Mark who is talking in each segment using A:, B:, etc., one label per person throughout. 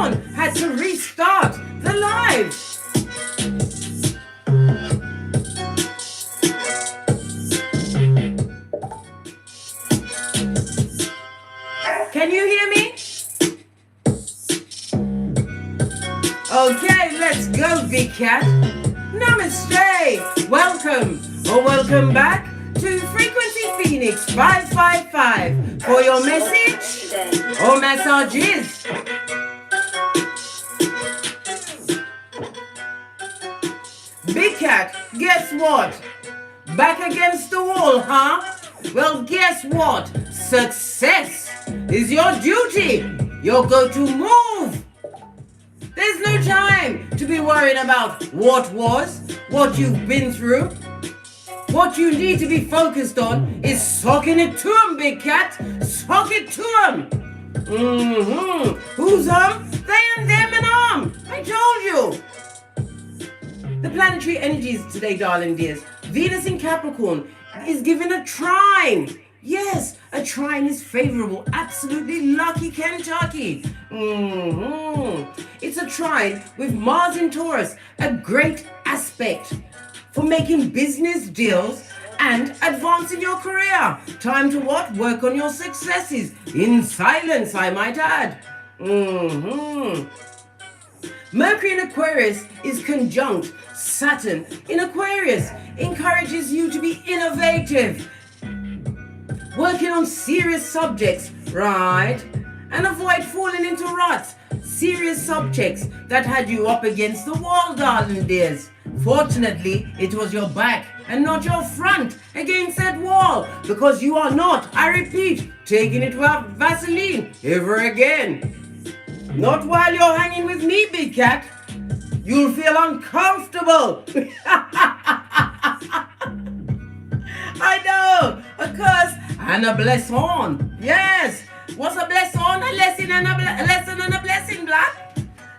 A: phone had to restart the live. Can you hear me? Okay, let's go, Big Cat. Namaste. Welcome or welcome back to Frequency Phoenix 555 for your message or messages. Big Cat, guess what? Back against the wall, huh? Well, guess what? Success is your duty. Your go-to move. There's no time to be worried about what was, what you've been through. What you need to be focused on is socking it to 'em, Big Cat. Sock it to 'em. Who's They and them and I told you. The planetary energies today, darling dears. Venus in Capricorn is given a trine. Yes, a trine is favorable. Absolutely lucky Kentucky. It's a trine with Mars in Taurus. A great aspect for making business deals and advancing your career. Time to what? Work on your successes. In silence, I might add. Mercury in Aquarius is conjunct Saturn in Aquarius. Encourages you to be innovative. Working on serious subjects, right? And avoid falling into ruts. Serious subjects that had you up against the wall, darling dears. Fortunately, it was your back and not your front against that wall, because you are not, I repeat, taking it with Vaseline ever again. Not while you're hanging with me, Big Cat. You'll feel uncomfortable. I know, a curse and a blessing. Yes, what's a blessing? A lesson and a blessing, Black.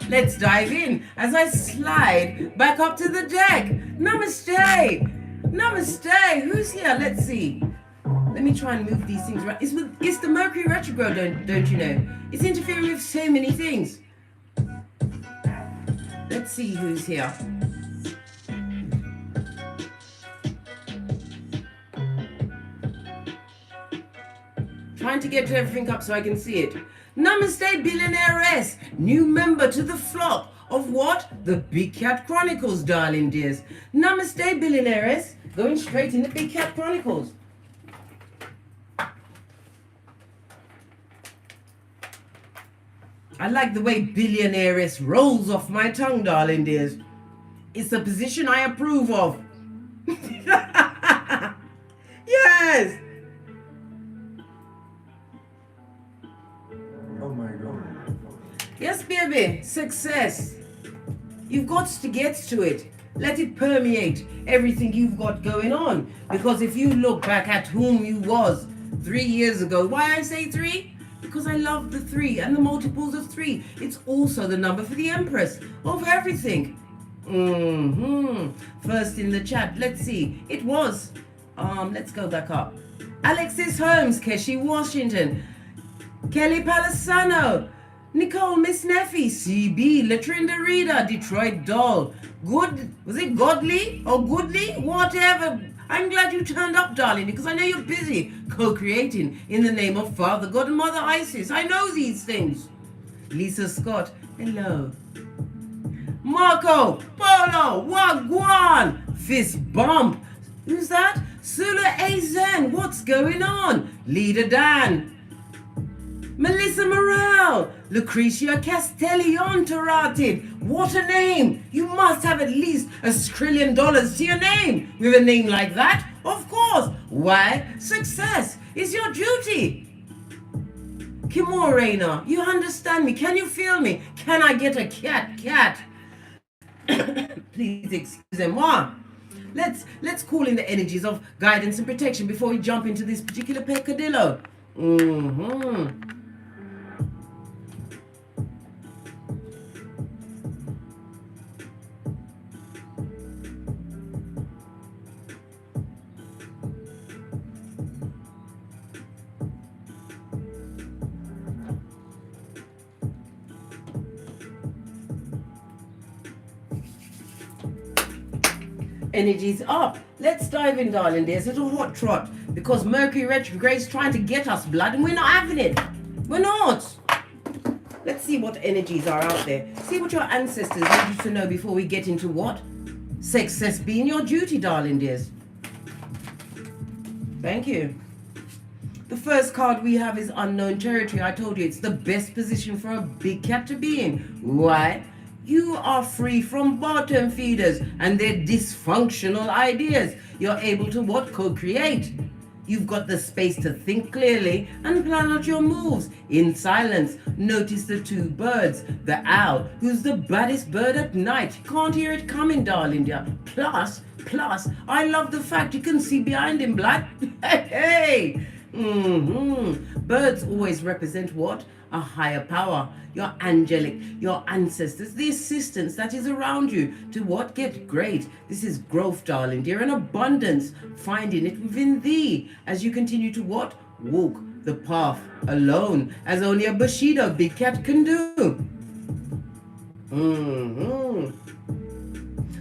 A: Let's dive in as I slide back up to the deck. Namaste. Namaste. Who's here? Let's see. Let me try and move these things around. It's the Mercury retrograde, don't you know? It's interfering with so many things. Let's see who's here. Trying to get everything up so I can see it. Namaste, billionairess. New member to the flock of what? The Big Cat Chronicles, darling dears. Namaste, billionairess. Going straight in the Big Cat Chronicles. I like the way billionairess rolls off my tongue, darling dears. It's a position I approve of. Yes.
B: Oh my God.
A: Yes, baby. Success. You've got to get to it. Let it permeate everything you've got going on. Because if you look back at whom you was 3 years ago, why I say 3? Because I love the 3 and the multiples of 3. It's also the number for the empress of everything. First in the chat, let's see. It was, let's go back up. Alexis Holmes, Keshi Washington, Kelly Palisano, Nicole Miss Neffy, CB, Latrinda Reader, Detroit Doll, Good, was it Godly or Goodly? Whatever. I'm glad you turned up, darling, because I know you're busy co-creating in the name of Father God and Mother Isis. I know these things. Lisa Scott, hello. Marco, Polo, Wagwan, Fist Bump. Who's that? Sula Azen, what's going on? Leader Dan. Melissa Morale, Lucretia Castellion Tarated. What a name! You must have at least $1 trillion to your name. With a name like that, of course. Why? Success is your duty. Kimura Reina, you understand me? Can you feel me? Can I get a cat? Please excuse-moi. Let's call in the energies of guidance and protection before we jump into this particular peccadillo. Energies up. Let's dive in, darling. There's a little hot trot because Mercury retrograde is trying to get us blood and we're not having it. We're not. Let's see what energies are out there. See what your ancestors need you to know before we get into what? Success being your duty, darling dears. Thank you. The first card we have is unknown territory. I told you it's the best position for a big cat to be in. Why? You are free from bottom feeders and their dysfunctional ideas. You're able to what? Co-create. You've got the space to think clearly and plan out your moves in silence. Notice the two birds. The owl, who's the baddest bird at night. You can't hear it coming, darling dear. Plus, I love the fact you can see behind him, blood. Hey! Birds always represent what? A higher power, your angelic, your ancestors, the assistance that is around you to what? Get great. This is growth, darling dear, and abundance, finding it within thee as you continue to what? Walk the path alone, as only a Bushido big cat can do.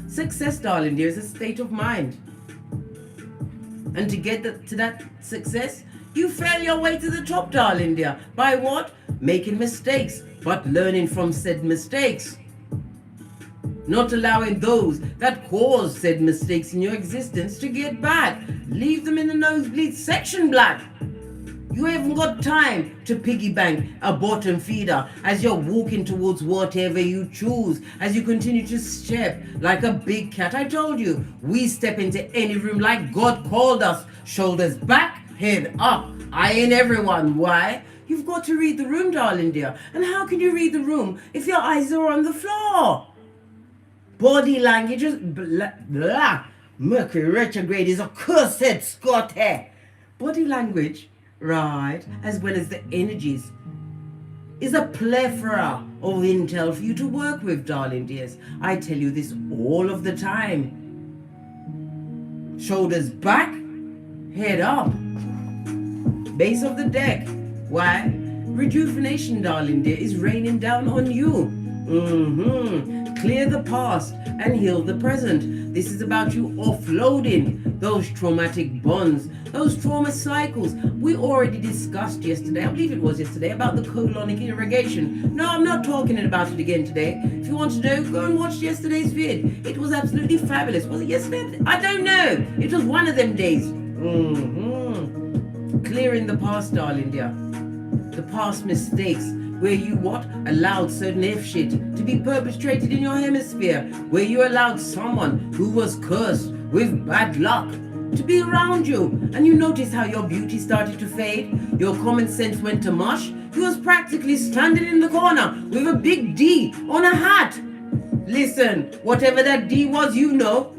A: Success, darling dear, is a state of mind. And to get to that success, you fail your way to the top, darling dear. By what? Making mistakes, but learning from said mistakes. Not allowing those that cause said mistakes in your existence to get back. Leave them in the nosebleed section, black. You haven't got time to piggy bank a bottom feeder as you're walking towards whatever you choose, as you continue to step like a big cat. I told you, we step into any room like God called us. Shoulders back, head up, eyeing everyone. Why? You've got to read the room, darling dear. And how can you read the room if your eyes are on the floor? Body language is blah. Mercury retrograde is a cursed Scotty. Body language, right, as well as the energies, is a plethora of intel for you to work with, darling dears. I tell you this all of the time. Shoulders back, head up. Base of the deck. Why? Rejuvenation, darling dear, is raining down on you. Clear the past and heal the present. This is about you offloading those traumatic bonds, those trauma cycles. We already discussed yesterday, I believe it was yesterday, about the colonic irrigation. No, I'm not talking about it again today. If you want to know, go and watch yesterday's vid. It was absolutely fabulous. Was it yesterday? I don't know. It was one of them days. Clearing the past, darling dear. The past mistakes where you what? Allowed certain F shit to be perpetrated in your hemisphere, where you allowed someone who was cursed with bad luck to be around you, and you noticed how your beauty started to fade, your common sense went to mush. You was practically standing in the corner with a big D on a hat. Listen, whatever that D was, you know.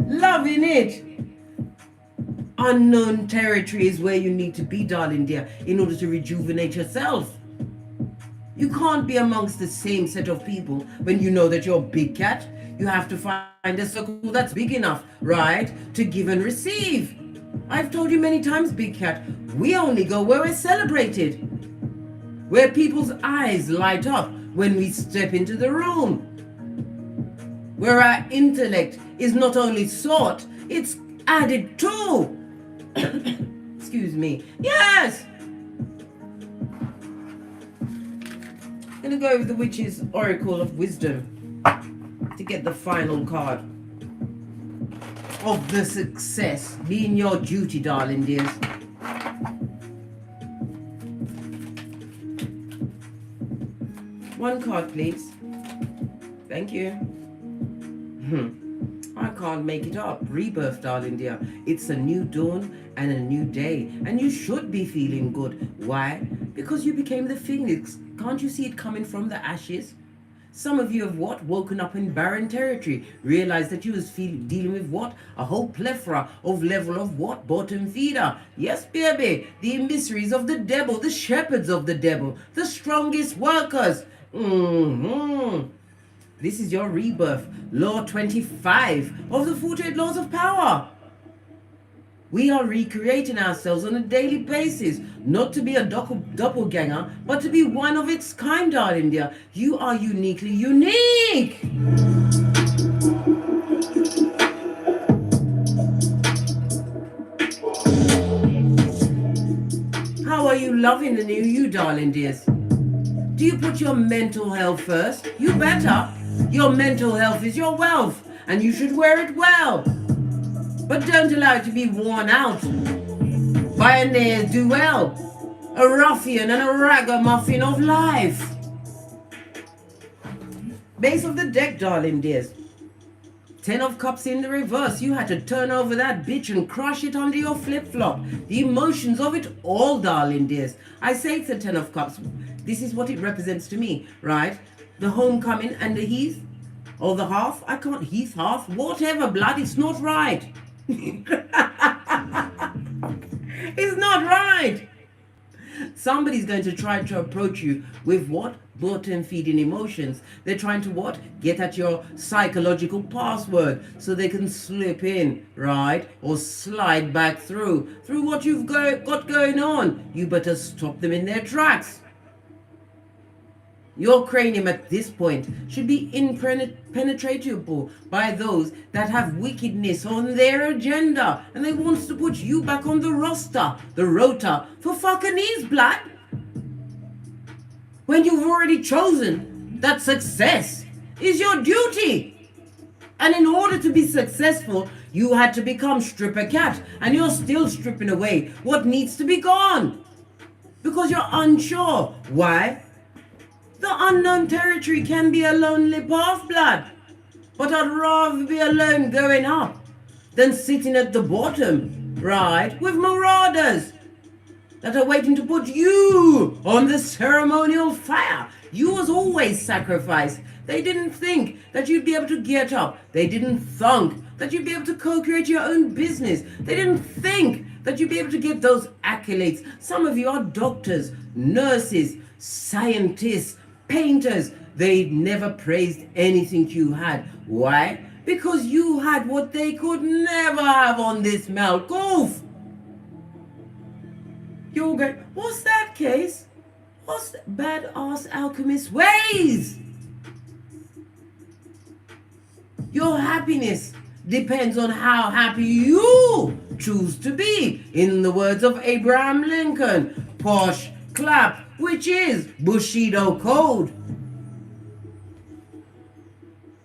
A: Loving it. Unknown territory is where you need to be, darling dear, in order to rejuvenate yourself. You can't be amongst the same set of people when you know that you're a big cat. You have to find a circle that's big enough, right, to give and receive. I've told you many times, big cat, we only go where we're celebrated, where people's eyes light up when we step into the room, where our intellect is not only sought, it's added to. Excuse me. Yes! I'm going to go with the Witch's Oracle of Wisdom to get the final card of the success being your duty, darling dears. One card, please. Thank you. I can't make it up. Rebirth, darling dear. It's a new dawn and a new day. And you should be feeling good. Why? Because you became the phoenix. Can't you see it coming from the ashes? Some of you have what? Woken up in barren territory. Realized that you was dealing with what? A whole plethora of level of what? Bottom feeder. Yes, baby. The emissaries of the devil. The shepherds of the devil. The strongest workers. This is your rebirth. Law 25 of the 48 laws of power. We are recreating ourselves on a daily basis, not to be a doppelganger, but to be one of its kind, darling dear. You are uniquely unique. How are you loving the new you, darling dears? Do you put your mental health first? You better. Your mental health is your wealth, and you should wear it well. But don't allow it to be worn out by a ne'er-do-well, a ruffian and a ragamuffin of life. Base of the deck, darling dears. 10 of Cups in the reverse. You had to turn over that bitch and crush it under your flip-flop. The emotions of it all, darling dears. I say it's a 10 of Cups. This is what it represents to me, right? The homecoming and the heath, or the half. I can't heath, half, whatever, blood. It's not right. It's not right. Somebody's going to try to approach you with what? Bottom feeding emotions. They're trying to what? Get at your psychological password so they can slip in, right? Or slide back through what you've got going on. You better stop them in their tracks. Your cranium at this point should be impenetrable by those that have wickedness on their agenda, and they want to put you back on the roster, the rota, for fucking ease, blood. When you've already chosen that success is your duty. And in order to be successful, you had to become stripper cat, and you're still stripping away what needs to be gone. Because you're unsure. Why? The unknown territory can be a lonely path, blood. But I'd rather be alone going up than sitting at the bottom, right, with marauders that are waiting to put you on the ceremonial fire. You was always sacrificed. They didn't think that you'd be able to get up. They didn't think that you'd be able to co-create your own business. They didn't think that you'd be able to get those accolades. Some of you are doctors, nurses, scientists, painters. They never praised anything you had. Why? Because you had what they could never have on this Mount Golf. You're going, what's that case? What's the badass alchemist ways? Your happiness depends on how happy you choose to be. In the words of Abraham Lincoln, posh clap, which is Bushido code.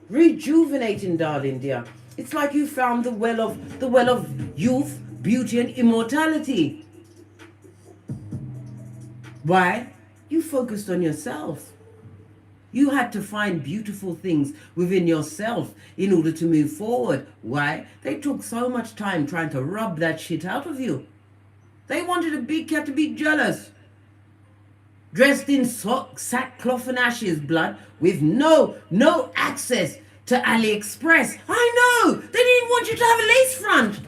A: Rejuvenating, darling dear. It's like you found the well of youth, beauty, and immortality. Why? You focused on yourself. You had to find beautiful things within yourself in order to move forward. Why? They took so much time trying to rub that shit out of you. They wanted a big cat to be jealous. Dressed in sackcloth and ashes, blood, with no access to AliExpress. I know! They didn't want you to have a lace front.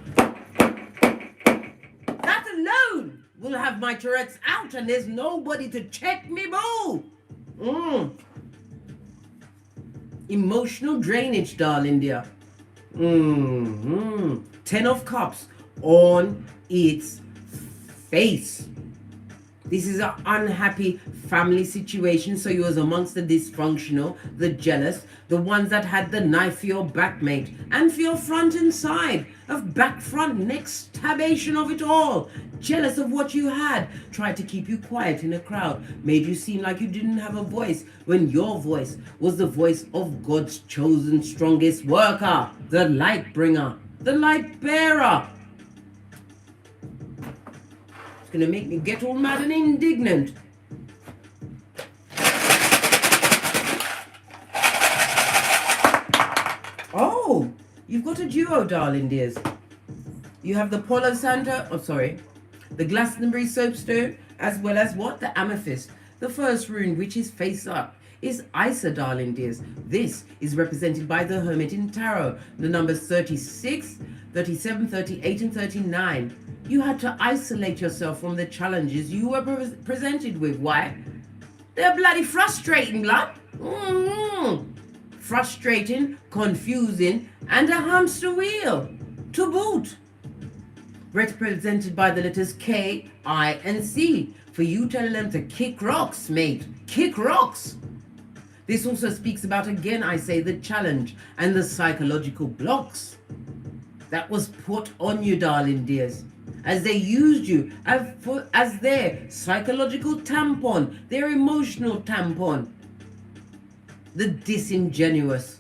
A: That alone will have my Tourette's out, and there's nobody to check me, boo. Emotional drainage, darling dear. 10 of Cups on its face. This is an unhappy family situation, so you was amongst the dysfunctional, the jealous, the ones that had the knife for your back, mate, and for your front and side, of back, front, neck, stabation of it all. Jealous of what you had, tried to keep you quiet in a crowd, made you seem like you didn't have a voice, when your voice was the voice of God's chosen strongest worker, the light bringer, the light bearer. Gonna make me get all mad and indignant. Oh, you've got a duo, darling dears. You have the Palo Santo, the Glastonbury soapstone, as well as what? The amethyst. The first rune, which is face up, is Isa, darling dears. This is represented by the Hermit in Tarot. The numbers 36, 37, 38, and 39. You had to isolate yourself from the challenges you were presented with. Why? They're bloody frustrating, blood. Frustrating, confusing, and a hamster wheel to boot. represented by the letters K, I, and C. For you telling them to kick rocks, mate. Kick rocks. This also speaks about, again, I say, the challenge and the psychological blocks that was put on you, darling dears, as they used you as their psychological tampon, their emotional tampon. The disingenuous,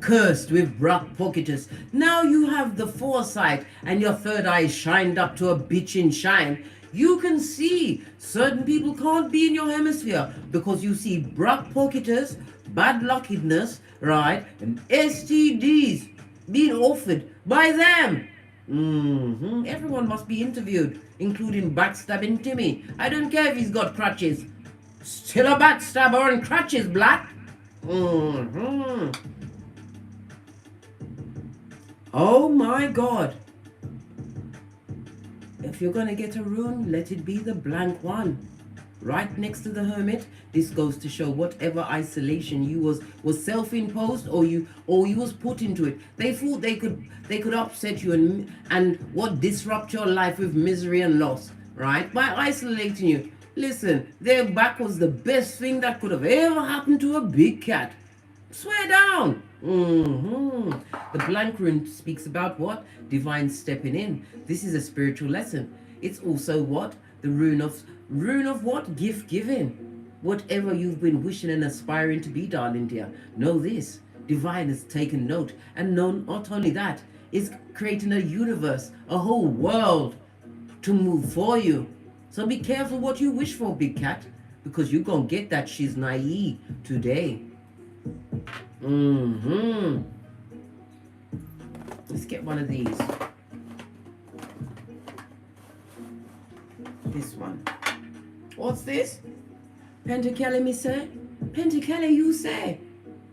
A: cursed with rock pocketers. Now you have the foresight and your third eye shined up to a bitchin' shine. You can see certain people can't be in your hemisphere because you see brock pocketers, bad luckiness, right, and STDs being offered by them. Everyone must be interviewed, including backstabbing Timmy. I don't care if he's got crutches. Still a backstabber on crutches, black. Oh my God. If you're going to get a rune, let it be the blank one. Right next to the Hermit. This goes to show whatever isolation you was self-imposed or you was put into it. They thought they could upset you and what disrupt your life with misery and loss, right? By isolating you. Listen, their back was the best thing that could have ever happened to a big cat. Swear down. The blank rune speaks about what? Divine stepping in. This is a spiritual lesson. It's also what? The rune of what? Gift giving. Whatever you've been wishing and aspiring to be, darling dear, know this. Divine has taken note, and not only that, is creating a universe, a whole world to move for you. So be careful what you wish for, big cat, because you're gonna get that she's naive today. Let's get one of these. This one. What's this? Pentekelly, me say? Pentekelly, you say?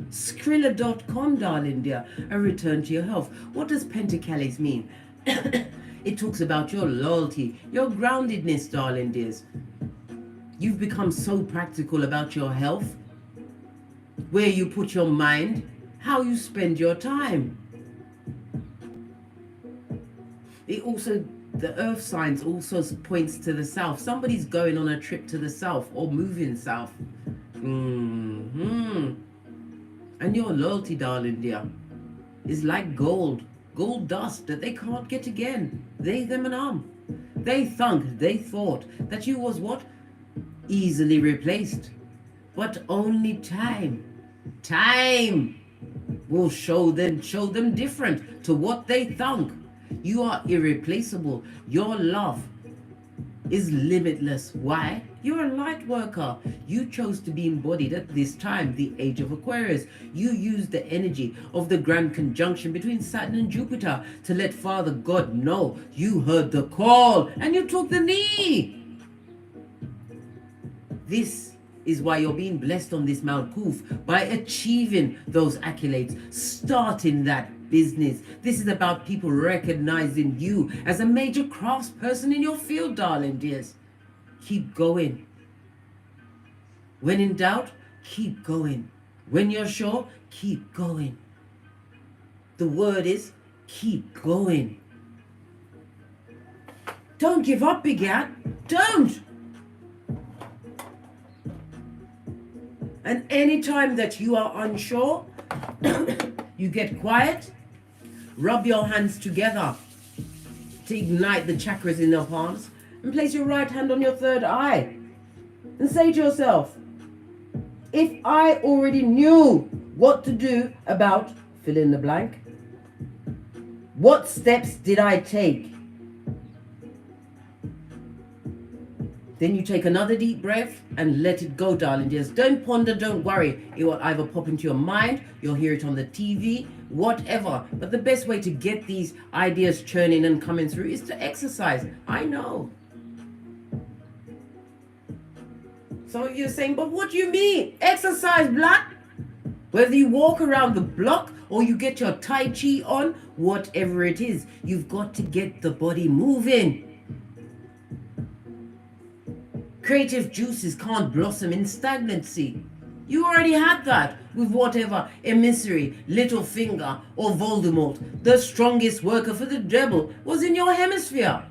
A: Skrilla.com, darling dear. A return to your health. What does Pentekellies mean? It talks about your loyalty, your groundedness, darling dears. You've become so practical about your health, where you put your mind, how you spend your time. The earth signs also points to the south. Somebody's going on a trip to the south or moving south. And your loyalty, darling dear, is like gold dust that they can't get again. They, them and they thought that you was what? Easily replaced. But only time will show them different to what they think. You are irreplaceable. Your love is limitless. Why? You're a light worker. You chose to be embodied at this time, the age of Aquarius. You used the energy of the grand conjunction between Saturn and Jupiter to let Father God know you heard the call and you took the knee. This is why you're being blessed on this Malkuth, by achieving those accolades, starting that business. This is about people recognizing you as a major craftsperson in your field, darling dears. Keep going. When in doubt, keep going. When you're sure, keep going. The word is keep going. Don't give up, big cat. Don't. And any time that you are unsure, you get quiet, rub your hands together to ignite the chakras in your palms, and place your right hand on your third eye and say to yourself, if I already knew what to do about fill in the blank, what steps did I take? Then you take another deep breath and let it go, darling dears. Don't ponder, don't worry. It will either pop into your mind, you'll hear it on the TV, whatever. But the best way to get these ideas churning and coming through is to exercise. I know. Some of you are saying, but what do you mean? Exercise, black? Whether you walk around the block or you get your Tai Chi on, whatever it is, you've got to get the body moving. Creative juices can't blossom in stagnancy. You already had that with whatever emissary, Littlefinger, or Voldemort. The strongest worker for the devil was in your hemisphere.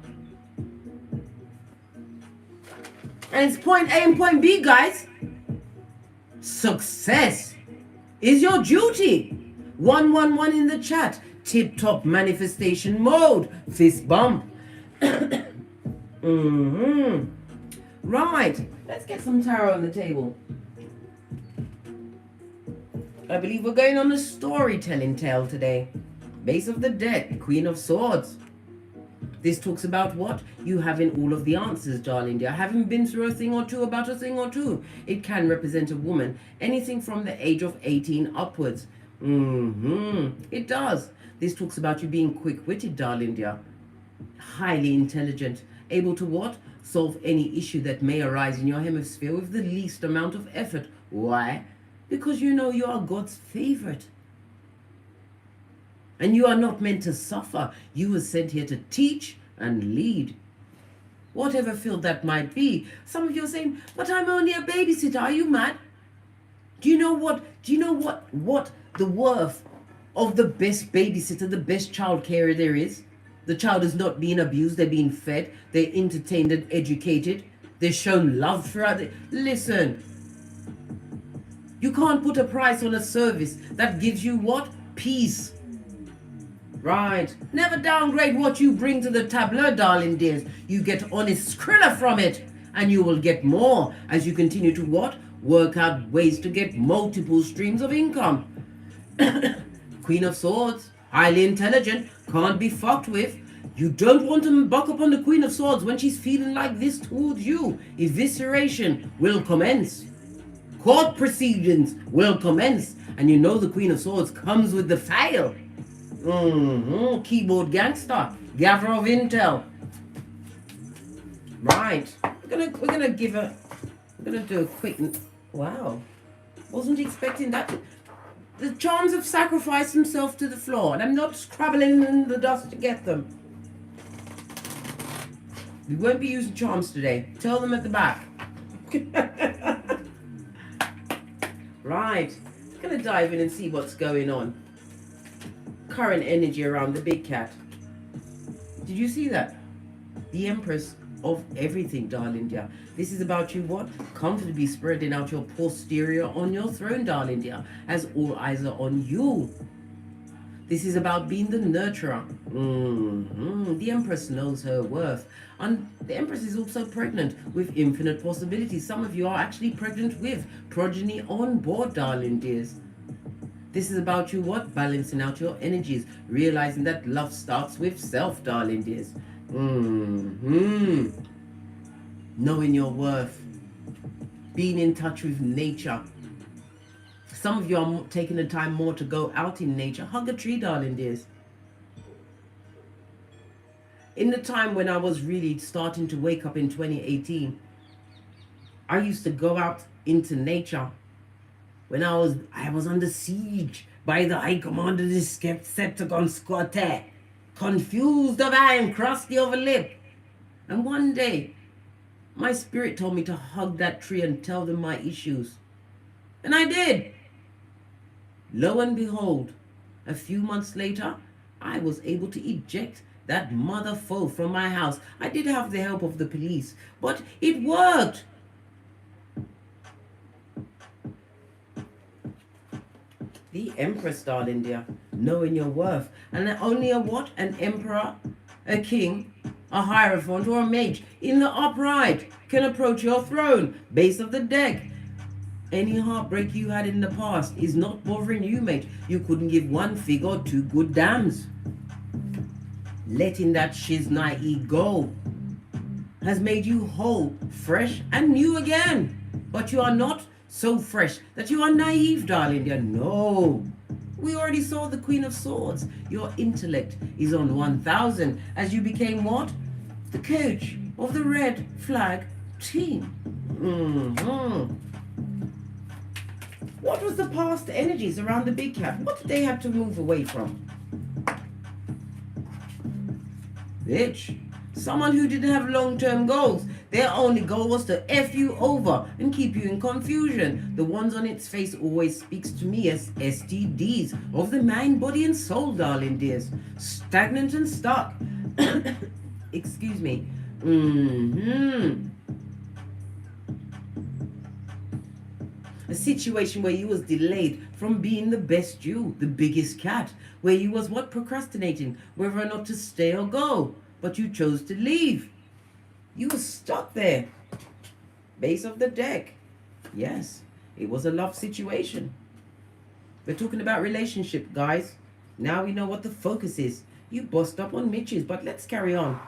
A: And it's point A and point B, guys. Success is your duty. 111 in the chat. Tip-top manifestation mode. Fist bump. Right. Let's get some tarot on the table. I believe we're going on the storytelling tale today. Base of the deck, Queen of Swords. This talks about what? You having all of the answers, darling dear. Having been through a thing or two about a thing or two. It can represent a woman. Anything from the age of 18 upwards. It does. This talks about you being quick-witted, darling dear. Highly intelligent. Able to what? Solve any issue that may arise in your hemisphere with the least amount of effort. Why? Because you know you are God's favorite. And you are not meant to suffer. You were sent here to teach and lead. Whatever field that might be. Some of you are saying, but I'm only a babysitter. Are you mad? Do you know what the worth of the best babysitter, the best child carer there is? The child is not being abused. They're being fed. They're entertained and educated. They're shown love throughout it. Listen. You can't put a price on a service that gives you what? Peace. Right. Never downgrade what you bring to the tableau, darling dears. You get honest skrilla from it. And you will get more as you continue to what? Work out ways to get multiple streams of income. Queen of Swords. Highly intelligent. Can't be fucked with. You don't want to buck up on the Queen of Swords when she's feeling like this towards you. Evisceration will commence. Court proceedings will commence. And you know the Queen of Swords comes with the file. Keyboard gangster. Gatherer of intel. Right. We're gonna do a quick. Wow. Wasn't expecting that. The charms have sacrificed themselves to the floor, and I'm not scrabbling in the dust to get them. We won't be using charms today. Tell them at the back. Right. Gonna dive in and see what's going on. Current energy around the big cat. Did you see that? The empress of everything, darling dear. This is about you what? Comfortably spreading out your posterior on your throne, darling dear, as all eyes are on you. This is about being the nurturer. The empress knows her worth. And the empress is also pregnant with infinite possibilities. Some of you are actually pregnant with progeny on board, darling dears. This is about you what? Balancing out your energies. Realizing that love starts with self, darling dears. Knowing your worth. Being in touch with nature. Some of you are taking the time more to go out in nature. Hug a tree, darling dears. In the time when I was really starting to wake up in 2018, I used to go out into nature when I was under siege by the High Commander, the Decepticon Squatter, confused of eye and crusty of a lip. And one day, my spirit told me to hug that tree and tell them my issues. And I did. Lo and behold, a few months later, I was able to eject that mother foe from my house. I did have the help of the police, but it worked. The empress, darling dear, knowing your worth. And only a what? An emperor, a king, a hierophant, or a mage in the upright can approach your throne. Base of the deck. Any heartbreak you had in the past is not bothering you, mate. You couldn't give one fig or two good dams. Letting that shiznai go has made you whole, fresh, and new again. But you are not so fresh that you are naive, darling dear. No. We already saw the Queen of Swords. Your intellect is on 1000 as you became what? The coach of the red flag team. What was the past energies around the big cat? What did they have to move away from? Bitch. Someone who didn't have long-term goals. Their only goal was to F you over and keep you in confusion. The ones on its face always speaks to me as STDs of the mind, body and soul, darling dears. Stagnant and stuck. Excuse me. A situation where you was delayed from being the best you, the biggest cat, where you was procrastinating whether or not to stay or go, but you chose to leave. You was stuck there. Base of the deck. Yes, it was a love situation. We're talking about relationship, guys. Now we know what the focus is. You bust up on Mitches, but let's carry on.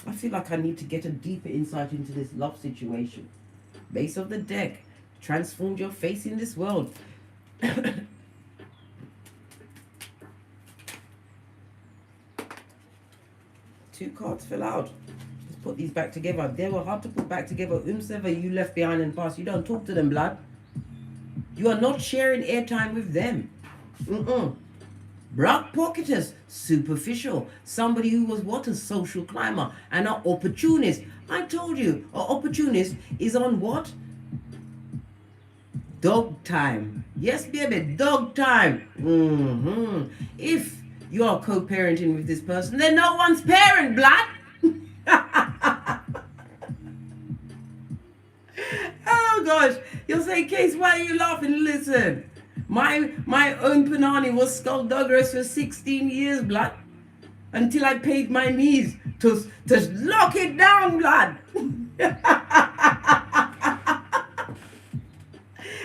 A: I feel like I need to get a deeper insight into this love situation. Base of the deck. Transformed your face in this world. Two cards fell out. Let's put these back together. They were hard to put back together. Whomsoever you left behind and past, you don't talk to them, blood. You are not sharing airtime with them. Black pocketers, superficial. Somebody who was a social climber and an opportunist. I told you, an opportunist is on what? Dog time. Yes, baby, dog time. If you are co-parenting with this person, then no one's parent, blood. Oh gosh, you'll say, Case, why are you laughing? Listen, my own Panani was skullduggerous for 16 years, blood, until I paid my knees to lock it down, blood.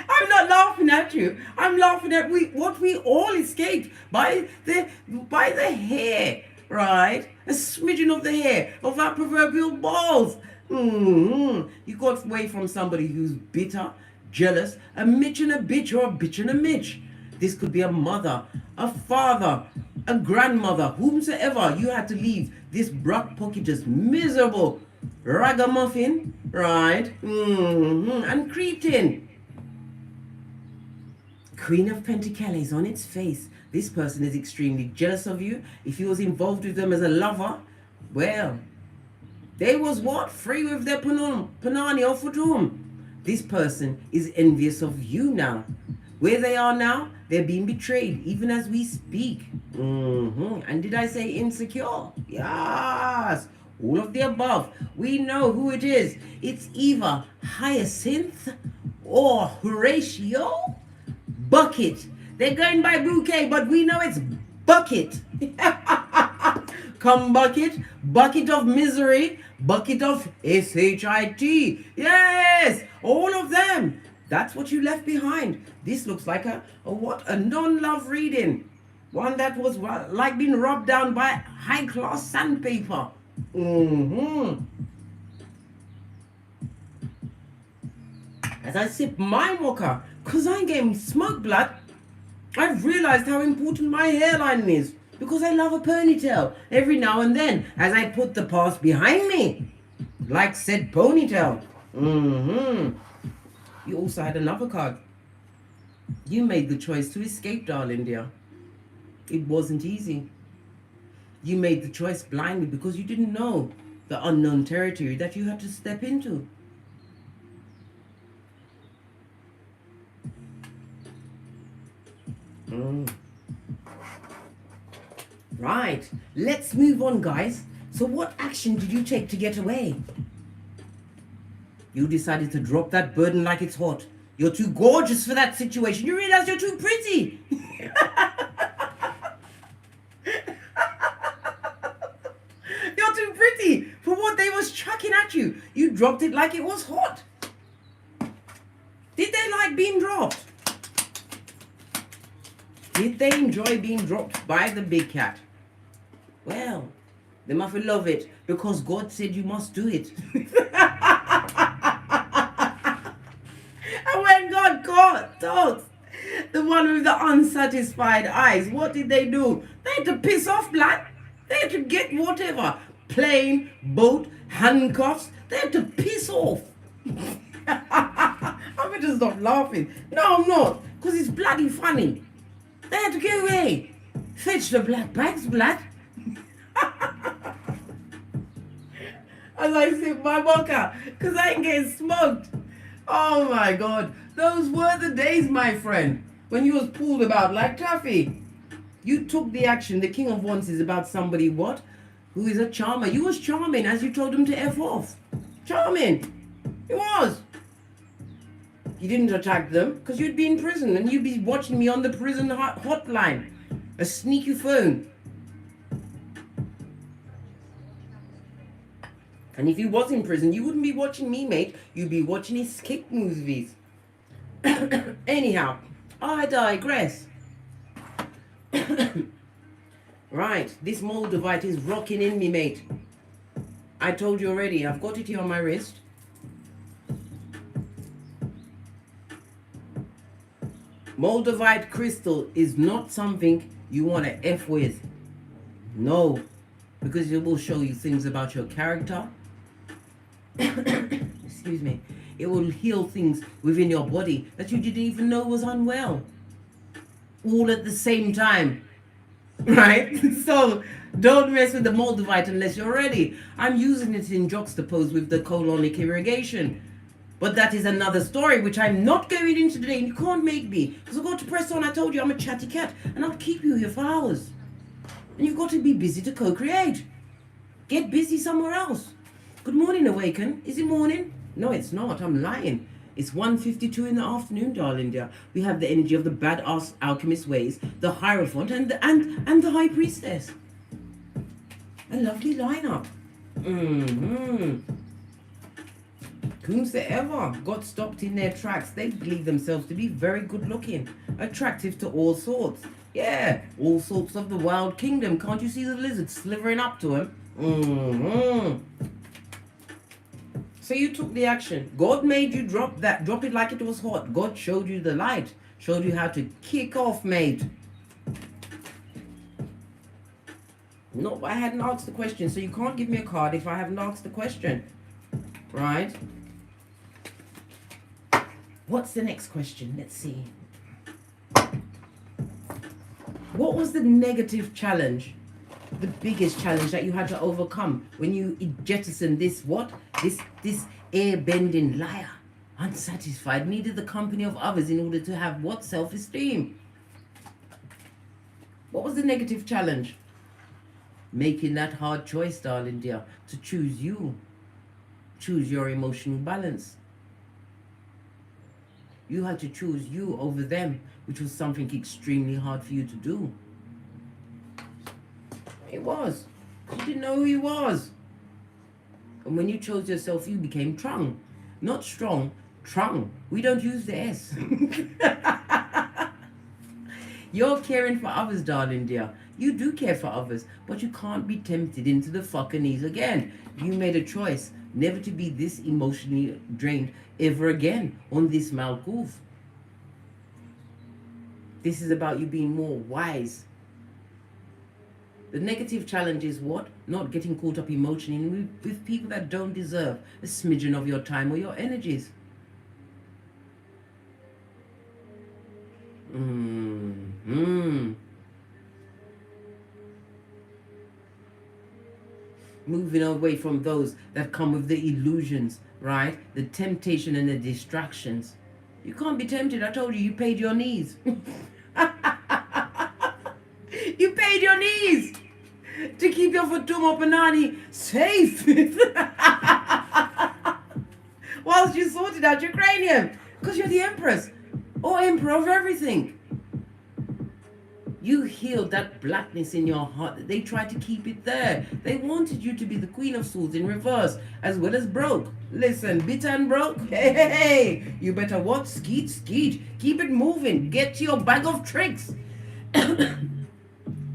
A: I'm not laughing at you. I'm laughing at what we all escaped by the hair, right? A smidgen of the hair of our proverbial balls. You got away from somebody who's bitter, jealous, a Mitch and a bitch, or a bitch and a Mitch. This could be a mother, a father, a grandmother, whomsoever. You had to leave this Brock Pocket just miserable ragamuffin, right? And cretin. Queen of Pentacles on its face. This person is extremely jealous of you. If you was involved with them as a lover, well, they was free with their panani or futum. This person is envious of you now. Where they are now, they're being betrayed, even as we speak. And did I say insecure? Yes. All of the above. We know who it is. It's either Hyacinth or Horatio. Bucket. They're going by bouquet, but we know it's bucket. Come bucket, bucket of misery, bucket of S-H-I-T. Yes, all of them. That's what you left behind. This looks like a non-love reading. One that was like being rubbed down by high-class sandpaper. As I sip my mocha, because I ain't getting smoke, blood, I've realized how important my hairline is. Because I love a ponytail every now and then as I put the past behind me. Like said ponytail. You also had another card. You made the choice to escape, darling dear. It wasn't easy. You made the choice blindly because you didn't know the unknown territory that you had to step into. Right, let's move on, guys. So what action did you take to get away? You decided to drop that burden like it's hot. You're too gorgeous for that situation. You realize you're too pretty. You're too pretty for what they was chucking at you. You dropped it like it was hot. Did they like being dropped? Did they enjoy being dropped by the big cat? Well, they must love it because God said you must do it. And when God talks, the one with the unsatisfied eyes, what did they do? They had to piss off, blood. They had to get whatever. Plane, boat, handcuffs. They had to piss off. I'm just not laughing. No, I'm not. Because it's bloody funny. They had to get away. Fetch the black bags, blood. as I sip my vodka, because I ain't getting smoked. Oh my God. Those were the days, my friend, when you was pulled about like taffy. You took the action. The King of Wands is about somebody what? Who is a charmer. You was charming as you told him to F off. Charming. It was. You didn't attack them because you'd be in prison and you'd be watching me on the prison hotline. A sneaky phone. And if he was in prison, you wouldn't be watching me, mate. You'd be watching his kick movies. Anyhow, I digress. Right, this Moldavite is rocking in me, mate. I told you already, I've got it here on my wrist. Moldavite crystal is not something you want to F with. No, because it will show you things about your character. Excuse me. It will heal things within your body that you didn't even know was unwell. All at the same time. Right? So don't mess with the Moldavite unless you're ready. I'm using it in juxtapose with the colonic irrigation. But that is another story which I'm not going into today, and you can't make me. Because I've got to press on. I told you I'm a chatty cat and I'll keep you here for hours. And you've got to be busy to co-create. Get busy somewhere else. Good morning, Awaken. Is it morning? No, it's not. I'm lying. It's 1:52 in the afternoon, darling dear. We have the energy of the badass alchemist ways, the Hierophant, and the High Priestess. A lovely lineup. Whomsoever got stopped in their tracks, they believe themselves to be very good looking, attractive to all sorts. Yeah, all sorts of the wild kingdom. Can't you see the lizard slithering up to him? So you took the action. God made you drop it like it was hot. God showed you the light, showed you how to kick off, mate. No, I hadn't asked the question, so you can't give me a card if I haven't asked the question. Right? What's the next question? Let's see. What was the negative challenge? The biggest challenge that you had to overcome when you jettisoned this what? This air-bending liar. Unsatisfied, needed the company of others in order to have what? Self-esteem. What was the negative challenge? Making that hard choice, darling dear, to choose you. Choose your emotional balance. You had to choose you over them, which was something extremely hard for you to do. It was. You didn't know who he was. And when you chose yourself, you became Trung. Not strong, Trung. We don't use the S. You're caring for others, darling dear. You do care for others, but you can't be tempted into the fucking knees again. You made a choice never to be this emotionally drained ever again on this Malkuth. This is about you being more wise. The negative challenge is what? Not getting caught up emotionally with people that don't deserve a smidgen of your time or your energies. Moving away from those that come with the illusions, right? The temptation and the distractions. You can't be tempted. I told you, you paid your knees. You paid your knees to keep your Fatuma Panani safe. Whilst you sorted out your cranium. Because you're the empress or emperor of everything. You healed that blackness in your heart. They tried to keep it there. They wanted you to be the Queen of Swords in reverse, as well as broke. Listen, bitter and broke. Hey, you better what? Skeet, skeet. Keep it moving. Get to your bag of tricks.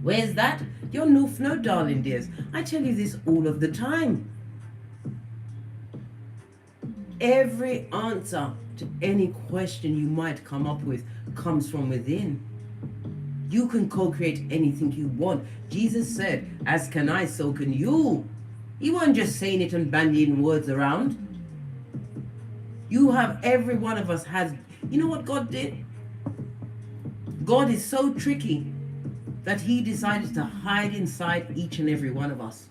A: Where's that? Your no, darling dears. I tell you this all of the time. Every answer to any question you might come up with comes from within. You can co-create anything you want. Jesus said, as can I, so can you. He wasn't just saying it and bandying words around. You have, every one of us has, you know what God did? God is so tricky that he decided to hide inside each and every one of us.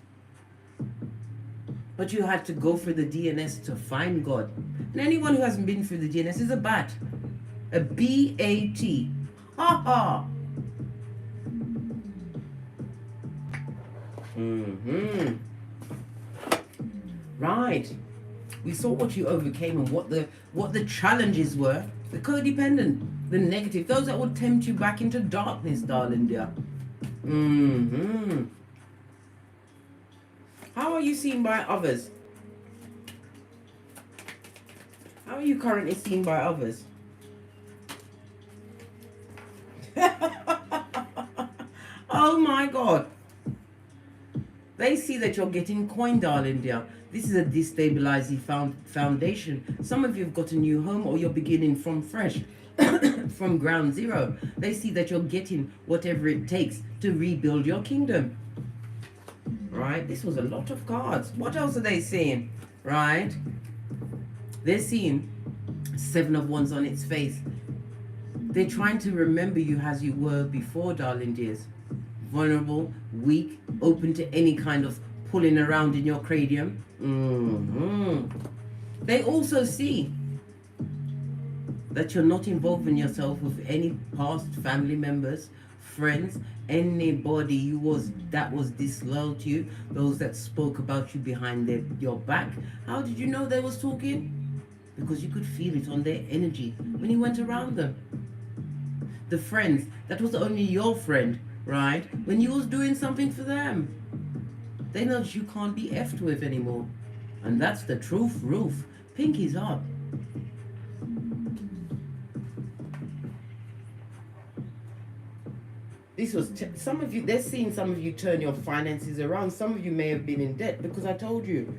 A: But you had to go through the DNS to find God. And anyone who hasn't been through the DNS is a bat. A B-A-T. Ha ha. Right. We saw what you overcame and what the challenges were. The codependent, the negative, those that would tempt you back into darkness, darling dear. How are you seen by others? How are you currently seen by others? Oh my God. They see that you're getting coin, darling dear. This is a destabilizing foundation. Some of you have got a new home, or you're beginning from fresh, from ground zero. They see that you're getting whatever it takes to rebuild your kingdom. Right? This was a lot of cards. What else are they seeing? Right? They're seeing 7 of Wands on its face. They're trying to remember you as you were before, darling dears. Vulnerable, weak, open to any kind of pulling around in your cranium. They also see that you're not involving yourself with any past family members, friends, anybody that was disloyal to you, those that spoke about you behind your back. How did you know they was talking? Because you could feel it on their energy when you went around them. The friends, that was only your friend, right? When you was doing something for them. They know that you can't be effed with anymore. And that's the truth, roof. Pinky's up. This was, some of you, they're seeing some of you turn your finances around. Some of you may have been in debt because I told you.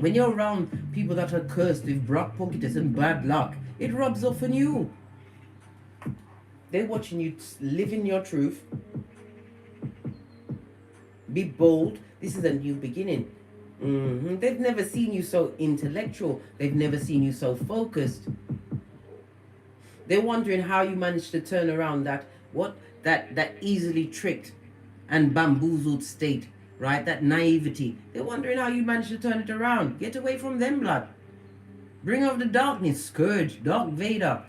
A: When you're around people that are cursed with broke pockets and bad luck, it rubs off on you. They're watching you live in your truth. Be bold. This is a new beginning. They've never seen you so intellectual. They've never seen you so focused. They're wondering how you managed to turn around that easily tricked and bamboozled state, right? That naivety. They're wondering how you managed to turn it around. Get away from them, blood. Bring out the darkness, Scourge, Dark Vader.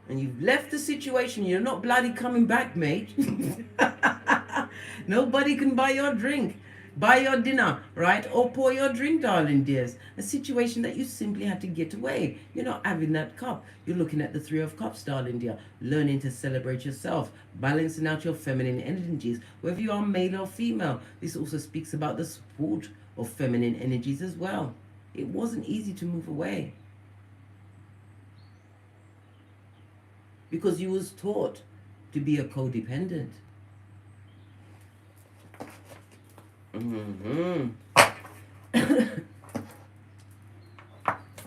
A: And you've left the situation. You're not bloody coming back, mate. Nobody can buy your drink, buy your dinner, right? Or pour your drink, darling dears. A situation that you simply had to get away. You're not having that cup. You're looking at the 3 of Cups, darling dear. Learning to celebrate yourself. Balancing out your feminine energies. Whether you are male or female. This also speaks about the support of feminine energies as well. It wasn't easy to move away. Because you was taught to be a codependent.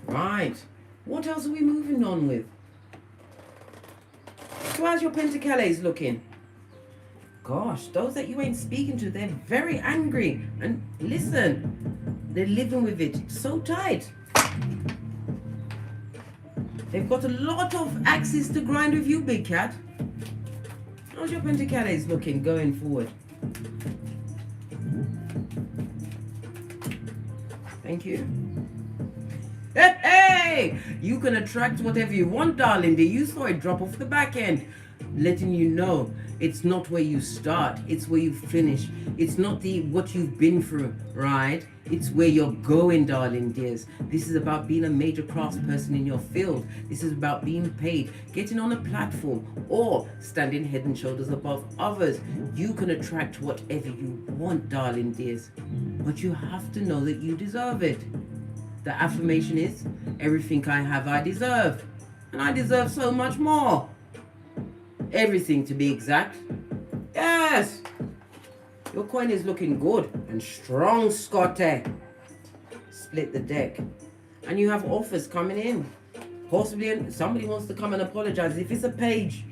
A: Right. What else are we moving on with? So how's your Pentacles looking? Gosh, those that you ain't speaking to, they're very angry. And listen, they're living with it so tight. They've got a lot of axes to grind with you, big cat. How's your Pentacles looking going forward? Thank you. Hey, hey! You can attract whatever you want, darling. You saw it drop off the back end. Letting you know it's not where you start, it's where you finish. It's not what you've been through, right? It's where you're going, darling dears. This is about being a major craftsperson in your field. This is about being paid, getting on a platform, or standing head and shoulders above others. You can attract whatever you want, darling dears. But you have to know that you deserve it. The affirmation is, everything I have, I deserve. And I deserve so much more. Everything, to be exact. Yes. Your coin is looking good and strong, Scotty. Split the deck. And you have offers coming in. Possibly somebody wants to come and apologize. If it's a page,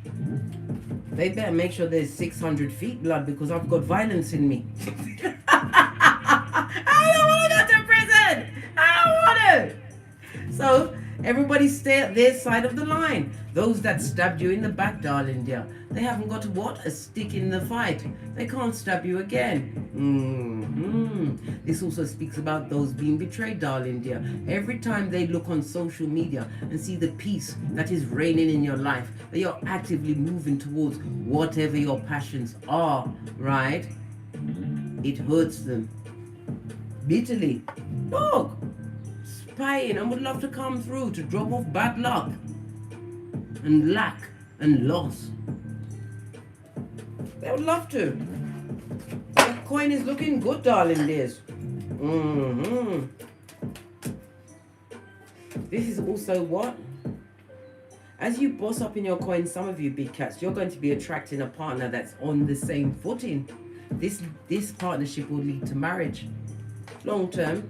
A: they better make sure there's 600 feet, blood, because I've got violence in me. I don't want to go to prison. I don't want to. So Everybody stay at their side of the line. Those that stabbed you in the back, darling dear, they haven't got what? A stick in the fight. They can't stab you again. This also speaks about those being betrayed, darling dear. Every time they look on social media and see the peace that is reigning in your life, that you're actively moving towards whatever your passions are, right? It hurts them bitterly. Look, spying and would love to come through to drop off bad luck and lack and loss. They would love to. The coin is looking good, darling dears. This is also what? As you boss up in your coin, some of you big cats, you're going to be attracting a partner that's on the same footing. This partnership will lead to marriage, long term,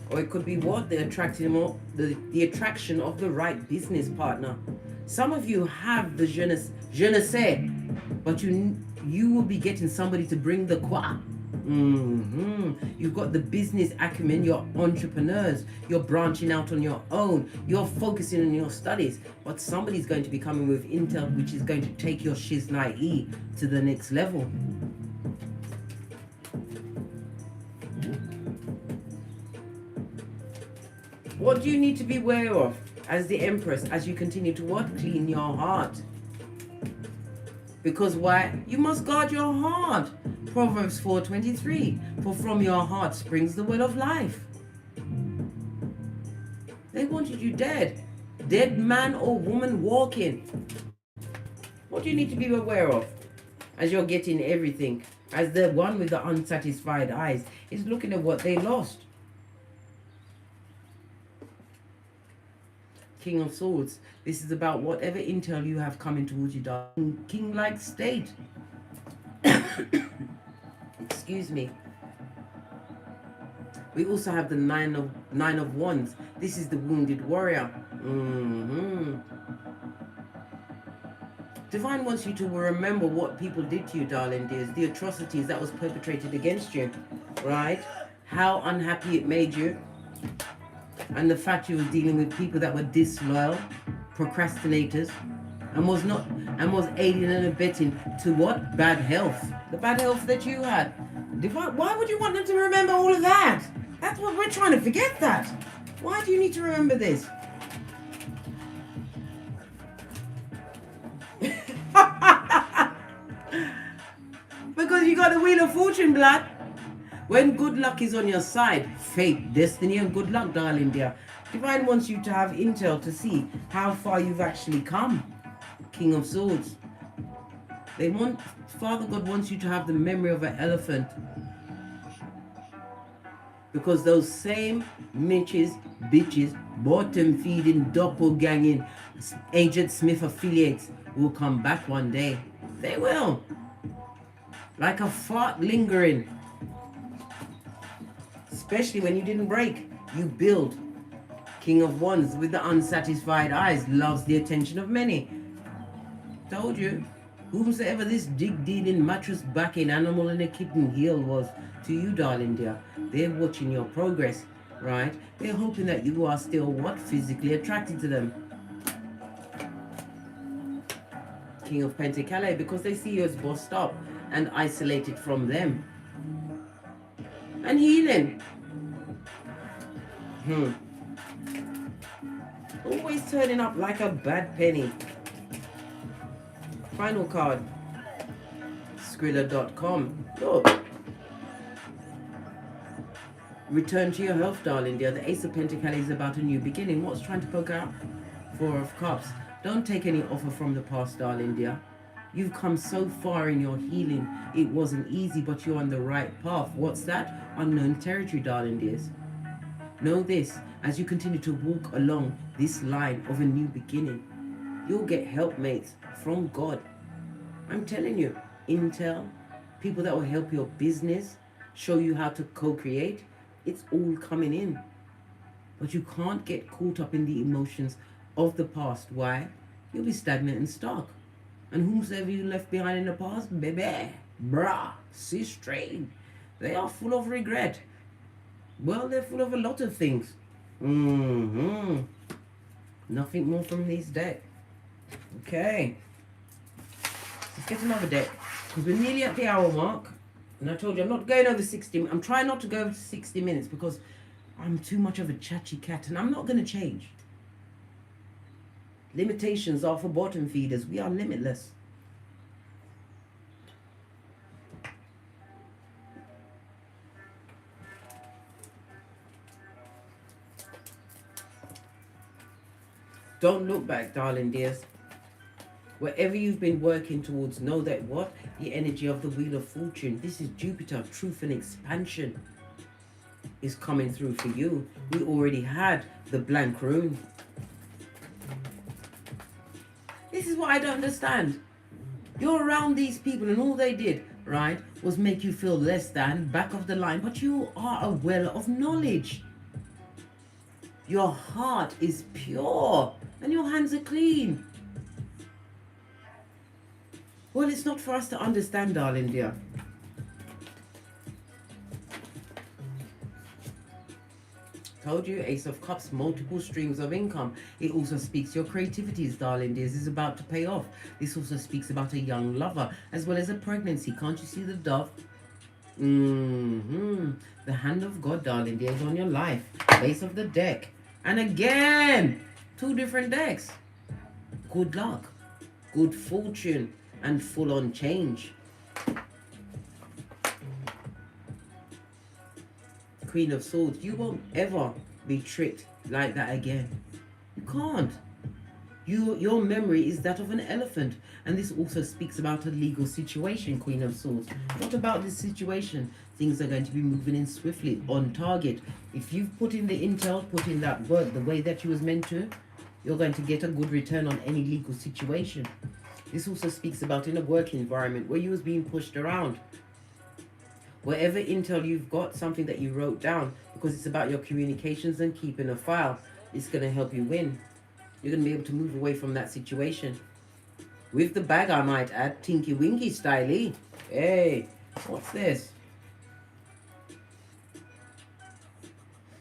A: or it could be what? The attraction of the right business partner. Some of you have the je ne sais, but you will be getting somebody to bring the quoi. You've got the business acumen, you're entrepreneurs, you're branching out on your own, you're focusing on your studies, but somebody's going to be coming with intel which is going to take your shiznai to the next level. What do you need to be aware of as the Empress as you continue to what? Clean your heart. Because why? You must guard your heart. Proverbs 4:23. For from your heart springs the well of life. They wanted you dead. Dead man or woman walking. What do you need to be aware of as you're getting everything? As the one with the unsatisfied eyes is looking at what they lost. King of Swords. This is about whatever intel you have coming towards you, darling. King-like state. Excuse me. We also have the nine of Wands. This is the wounded warrior. Divine wants you to remember what people did to you, darling dears. The atrocities that was perpetrated against you, right? How unhappy it made you. And the fact you were dealing with people that were disloyal, procrastinators, and was aiding and abetting to what? Bad health. The bad health that you had. Why would you want them to remember all of that? That's what we're trying to forget that. Why do you need to remember this? Because you got the Wheel of Fortune, blood. When good luck is on your side, fate, destiny, and good luck, darling dear. Divine wants you to have intel to see how far you've actually come. King of Swords. Father God wants you to have the memory of an elephant. Because those same bitches, bottom feeding, doppelganging, Agent Smith affiliates will come back one day. They will. Like a fart lingering. Especially when you didn't break, you build. King of Wands with the unsatisfied eyes loves the attention of many. Told you, whomsoever this dig-dealing, mattress backing, animal in a kitten heel was to you, darling dear, they're watching your progress, right? They're hoping that you are still what? Physically attracted to them. King of Pentacles, because they see you as bossed up and isolated from them. And healing. Always turning up like a bad penny. Final card. Skrilla.com. Look. Return to your health, darling dear. The Ace of Pentacles is about a new beginning. What's trying to poke out? Four of Cups. Don't take any offer from the past, darling dear. You've come so far in your healing. It wasn't easy, but you're on the right path. What's that? Unknown territory, darling dears. Know this, as you continue to walk along this line of a new beginning, you'll get helpmates from God. I'm telling you, intel, people that will help your business, show you how to co-create, it's all coming in. But you can't get caught up in the emotions of the past. Why? You'll be stagnant and stuck. And whomsoever you left behind in the past, baby, brah, sis straight, they are full of regret. Well, they're full of a lot of things. Nothing more from these decks. Okay. Let's get another deck. Because we're nearly at the hour mark. And I told you I'm not going over 60. I'm trying not to go over 60 minutes because I'm too much of a chatty cat. And I'm not going to change. Limitations are for bottom feeders. We are limitless. Don't look back, darling dears. Wherever you've been working towards, know that what? The energy of the Wheel of Fortune. This is Jupiter, truth and expansion is coming through for you. We already had the blank room. This is what I don't understand. You're around these people and all they did, right, was make you feel less than, back of the line. But you are a well of knowledge. Your heart is pure and your hands are clean. Well, it's not for us to understand, darling dear. Told you, Ace of Cups, multiple streams of income. It also speaks your creativities, darling dears, is about to pay off. This also speaks about a young lover as well as a pregnancy. Can't you see the dove? The hand of God, darling dears, on your life. Base of the deck. And again, two different decks. Good luck, good fortune, and full-on change. Queen of Swords, you won't ever be tricked like that again. You can't. Your memory is that of an elephant. And this also speaks about a legal situation, Queen of Swords. Not about this situation. Things are going to be moving in swiftly, on target. If you've put in the intel, put in that word the way that you was meant to, you're going to get a good return on any legal situation. This also speaks about in a work environment where you was being pushed around. Whatever intel you've got, something that you wrote down, because it's about your communications and keeping a file, it's going to help you win. You're going to be able to move away from that situation. With the bag, I might add, Tinky Winky styley. Hey, what's this?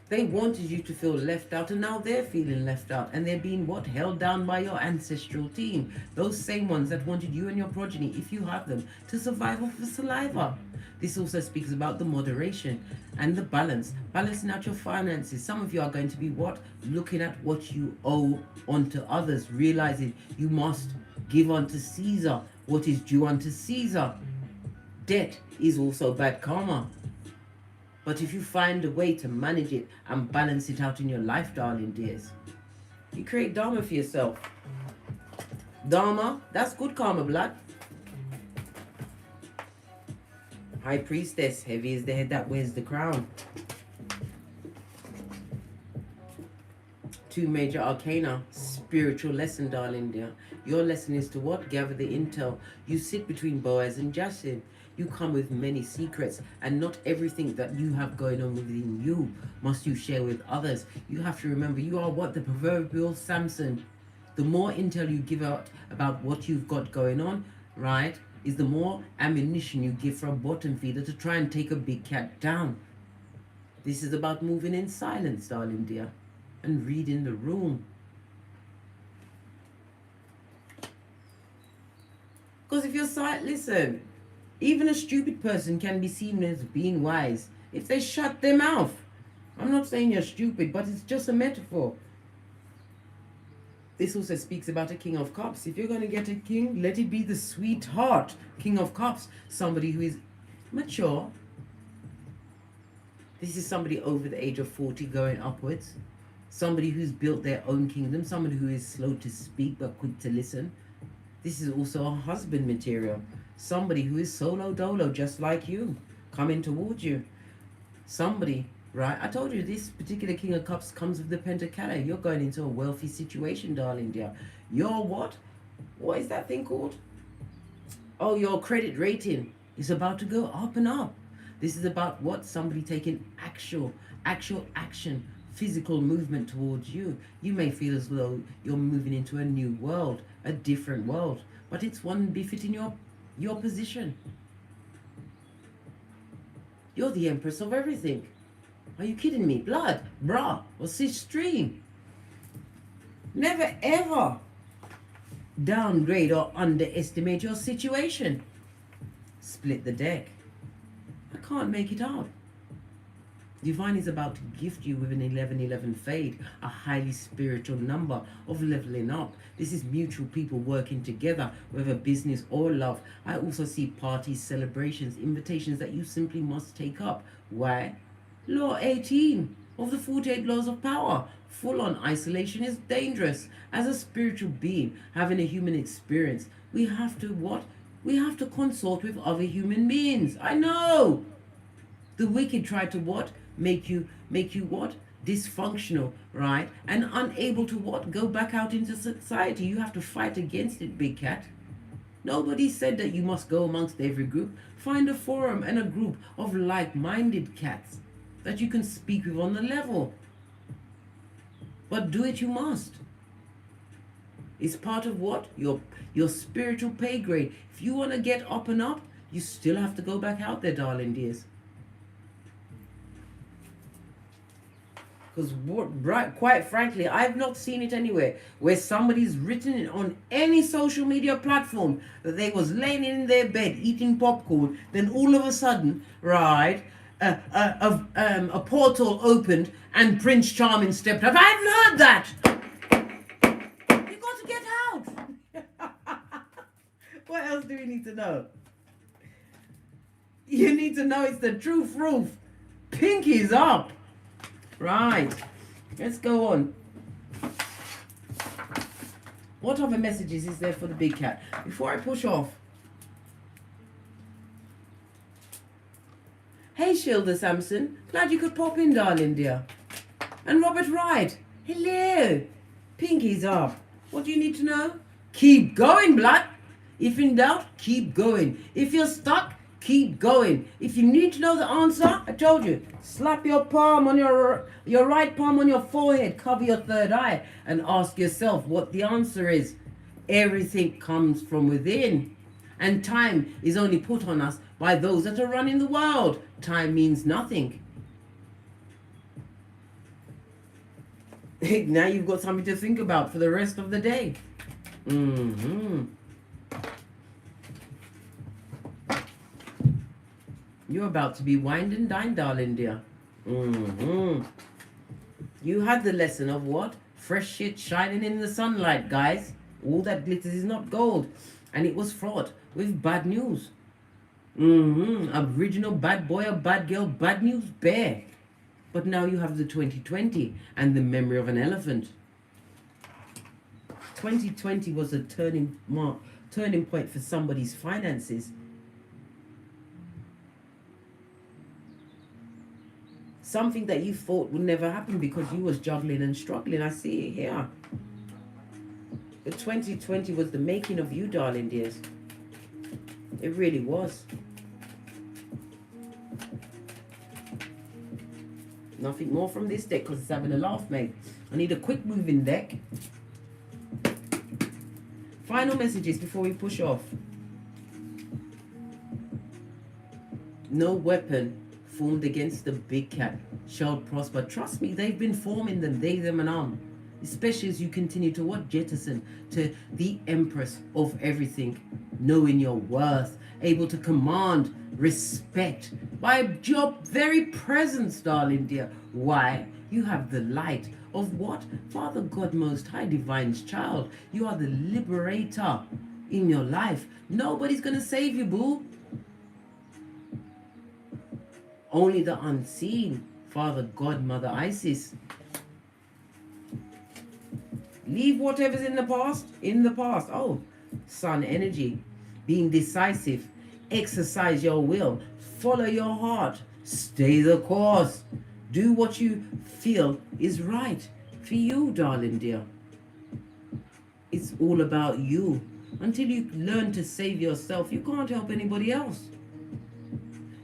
A: They wanted you to feel left out, and now they're feeling left out. And they're being, what? Held down by your ancestral team. Those same ones that wanted you and your progeny, if you have them, to survive off of saliva. This also speaks about the moderation and the balance. Balancing out your finances. Some of you are going to be, what? Looking at what you owe onto others. Realizing you must give unto Caesar what is due unto Caesar. Debt is also bad karma. But if you find a way to manage it and balance it out in your life, darling dears, you create Dharma for yourself. Dharma, that's good karma, blood. High Priestess, heavy is the head that wears the crown. Two major arcana, spiritual lesson, darling dear. Your lesson is to what? Gather the intel. You sit between Boaz and Jachin. You come with many secrets, and not everything that you have going on within you must you share with others. You have to remember, you are what? The proverbial Samson. The more intel you give out about what you've got going on, right, is the more ammunition you give for a bottom feeder to try and take a big cat down. This is about moving in silence, darling dear, and reading the room. Because if you're silent, listen, even a stupid person can be seen as being wise if they shut their mouth. I'm not saying you're stupid, but it's just a metaphor. This also speaks about a King of Cups. If you're going to get a king, let it be the sweetheart King of Cups. Somebody who is mature. This is somebody over the age of 40 going upwards. Somebody who's built their own kingdom. Somebody who is slow to speak but quick to listen. This is also a husband material. Somebody who is solo dolo, just like you, coming towards you. Somebody, right? I told you this particular King of Cups comes with the Pentacale. You're going into a wealthy situation, darling dear. Your what? What is that thing called? Oh, your credit rating is about to go up and up. This is about what? Somebody taking actual action, physical movement towards you. You may feel as though you're moving into a new world, a different world, but it's one befitting your position. You're the empress of everything. Are you kidding me? Blood, bra, or cis stream. Never ever downgrade or underestimate your situation. Split the deck. I can't make it out. Divine is about to gift you with an 1111 fade, a highly spiritual number of leveling up. This is mutual people working together, whether business or love. I also see parties, celebrations, invitations that you simply must take up. Why? Law 18 of the 48 laws of power. Full-on isolation is dangerous. As a spiritual being having a human experience, we have to what? We have to consort with other human beings. I know. The wicked try to what? Make you what? Dysfunctional, right? And unable to what? Go back out into society. You have to fight against it, big cat. Nobody said that you must go amongst every group. Find a forum and a group of like-minded cats that you can speak with on the level. But do it you must. It's part of what? Your spiritual pay grade. If you want to get up and up, you still have to go back out there, darling dears. Because quite frankly, I've not seen it anywhere where somebody's written it on any social media platform that they was laying in their bed eating popcorn, then all of a sudden, right, a portal opened and Prince Charming stepped up. I haven't heard that. You got to get out. What else do we need to know? You need to know it's the truth roof. Pinky's up. Right, let's go on. What other messages is there for the big cat? Before I push off. Hey, Shilda Sampson. Glad you could pop in, darling dear. And Robert Wright. Hello. Pinky's up. What do you need to know? Keep going, blood. If in doubt, keep going. If you're stuck, keep going. If you need to know the answer, I told you, slap your palm on your right palm on your forehead, cover your third eye, and ask yourself what the answer is. Everything comes from within. And time is only put on us by those that are running the world. Time means nothing. Now you've got something to think about for the rest of the day. You're about to be wined and dined, darling dear. You had the lesson of what? Fresh shit shining in the sunlight, guys. All that glitters is not gold. And it was fraught with bad news. Original bad boy or bad girl, bad news bear. But now you have the 2020 and the memory of an elephant. 2020 was a turning point for somebody's finances. Something that you thought would never happen because you was juggling and struggling. I see it here. The 2020 was the making of you, darling dears. It really was. Nothing more from this deck because it's having a laugh, mate. I need a quick moving deck. Final messages before we push off. No weapon formed against the big cat shall prosper. Trust me, they've been forming them, they, them, and on. Especially as you continue to what? Jettison to the empress of everything. Knowing your worth. Able to command respect by your very presence, darling dear. Why? You have the light of what? Father God Most High, Divine's child. You are the liberator in your life. Nobody's going to save you, boo. Only the unseen, Father God, Mother Isis. Leave whatever's in the past. Oh, sun energy. Being decisive. Exercise your will. Follow your heart. Stay the course. Do what you feel is right for you, darling dear. It's all about you. Until you learn to save yourself, you can't help anybody else.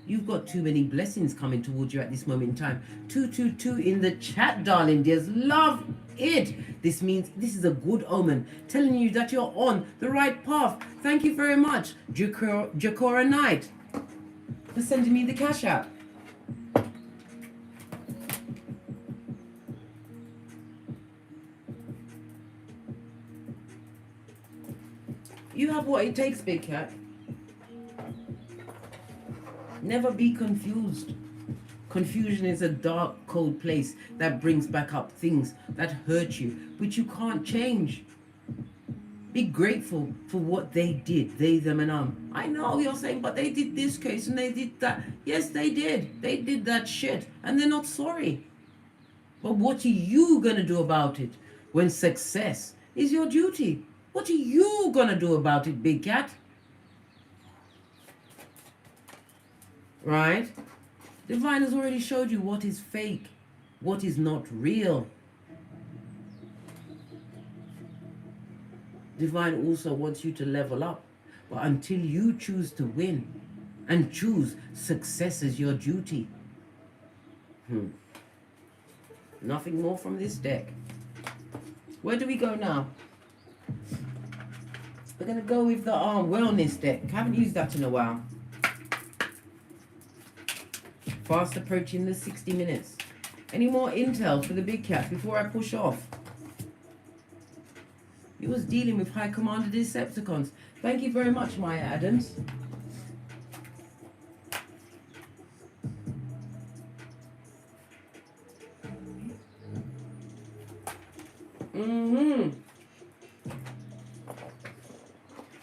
A: You've got too many blessings coming towards you at this moment in time. 222 in the chat, darling dears. Love it. This means this is a good omen, telling you that you're on the right path. Thank you very much, Jacora Knight, for sending me the cash app. You have what it takes, Big Cat. Never be confused. Confusion is a dark, cold place that brings back up things that hurt you, which you can't change. Be grateful for what they did, they, them, and I know you're saying, but they did this case and they did that. Yes, they did. They did that shit, and they're not sorry. But what are you going to do about it when success is your duty? What are you going to do about it, Big Cat? Right? Divine has already showed you what is fake, what is not real. Divine also wants you to level up. But until you choose to win and choose success as your duty, nothing more from this deck. Where do we go now? We're going to go with the wellness deck. Haven't used that in a while. Fast approaching the 60 minutes. Any more intel for the Big Cat before I push off? He was dealing with High Commander Decepticons. Thank you very much, Maya Adams.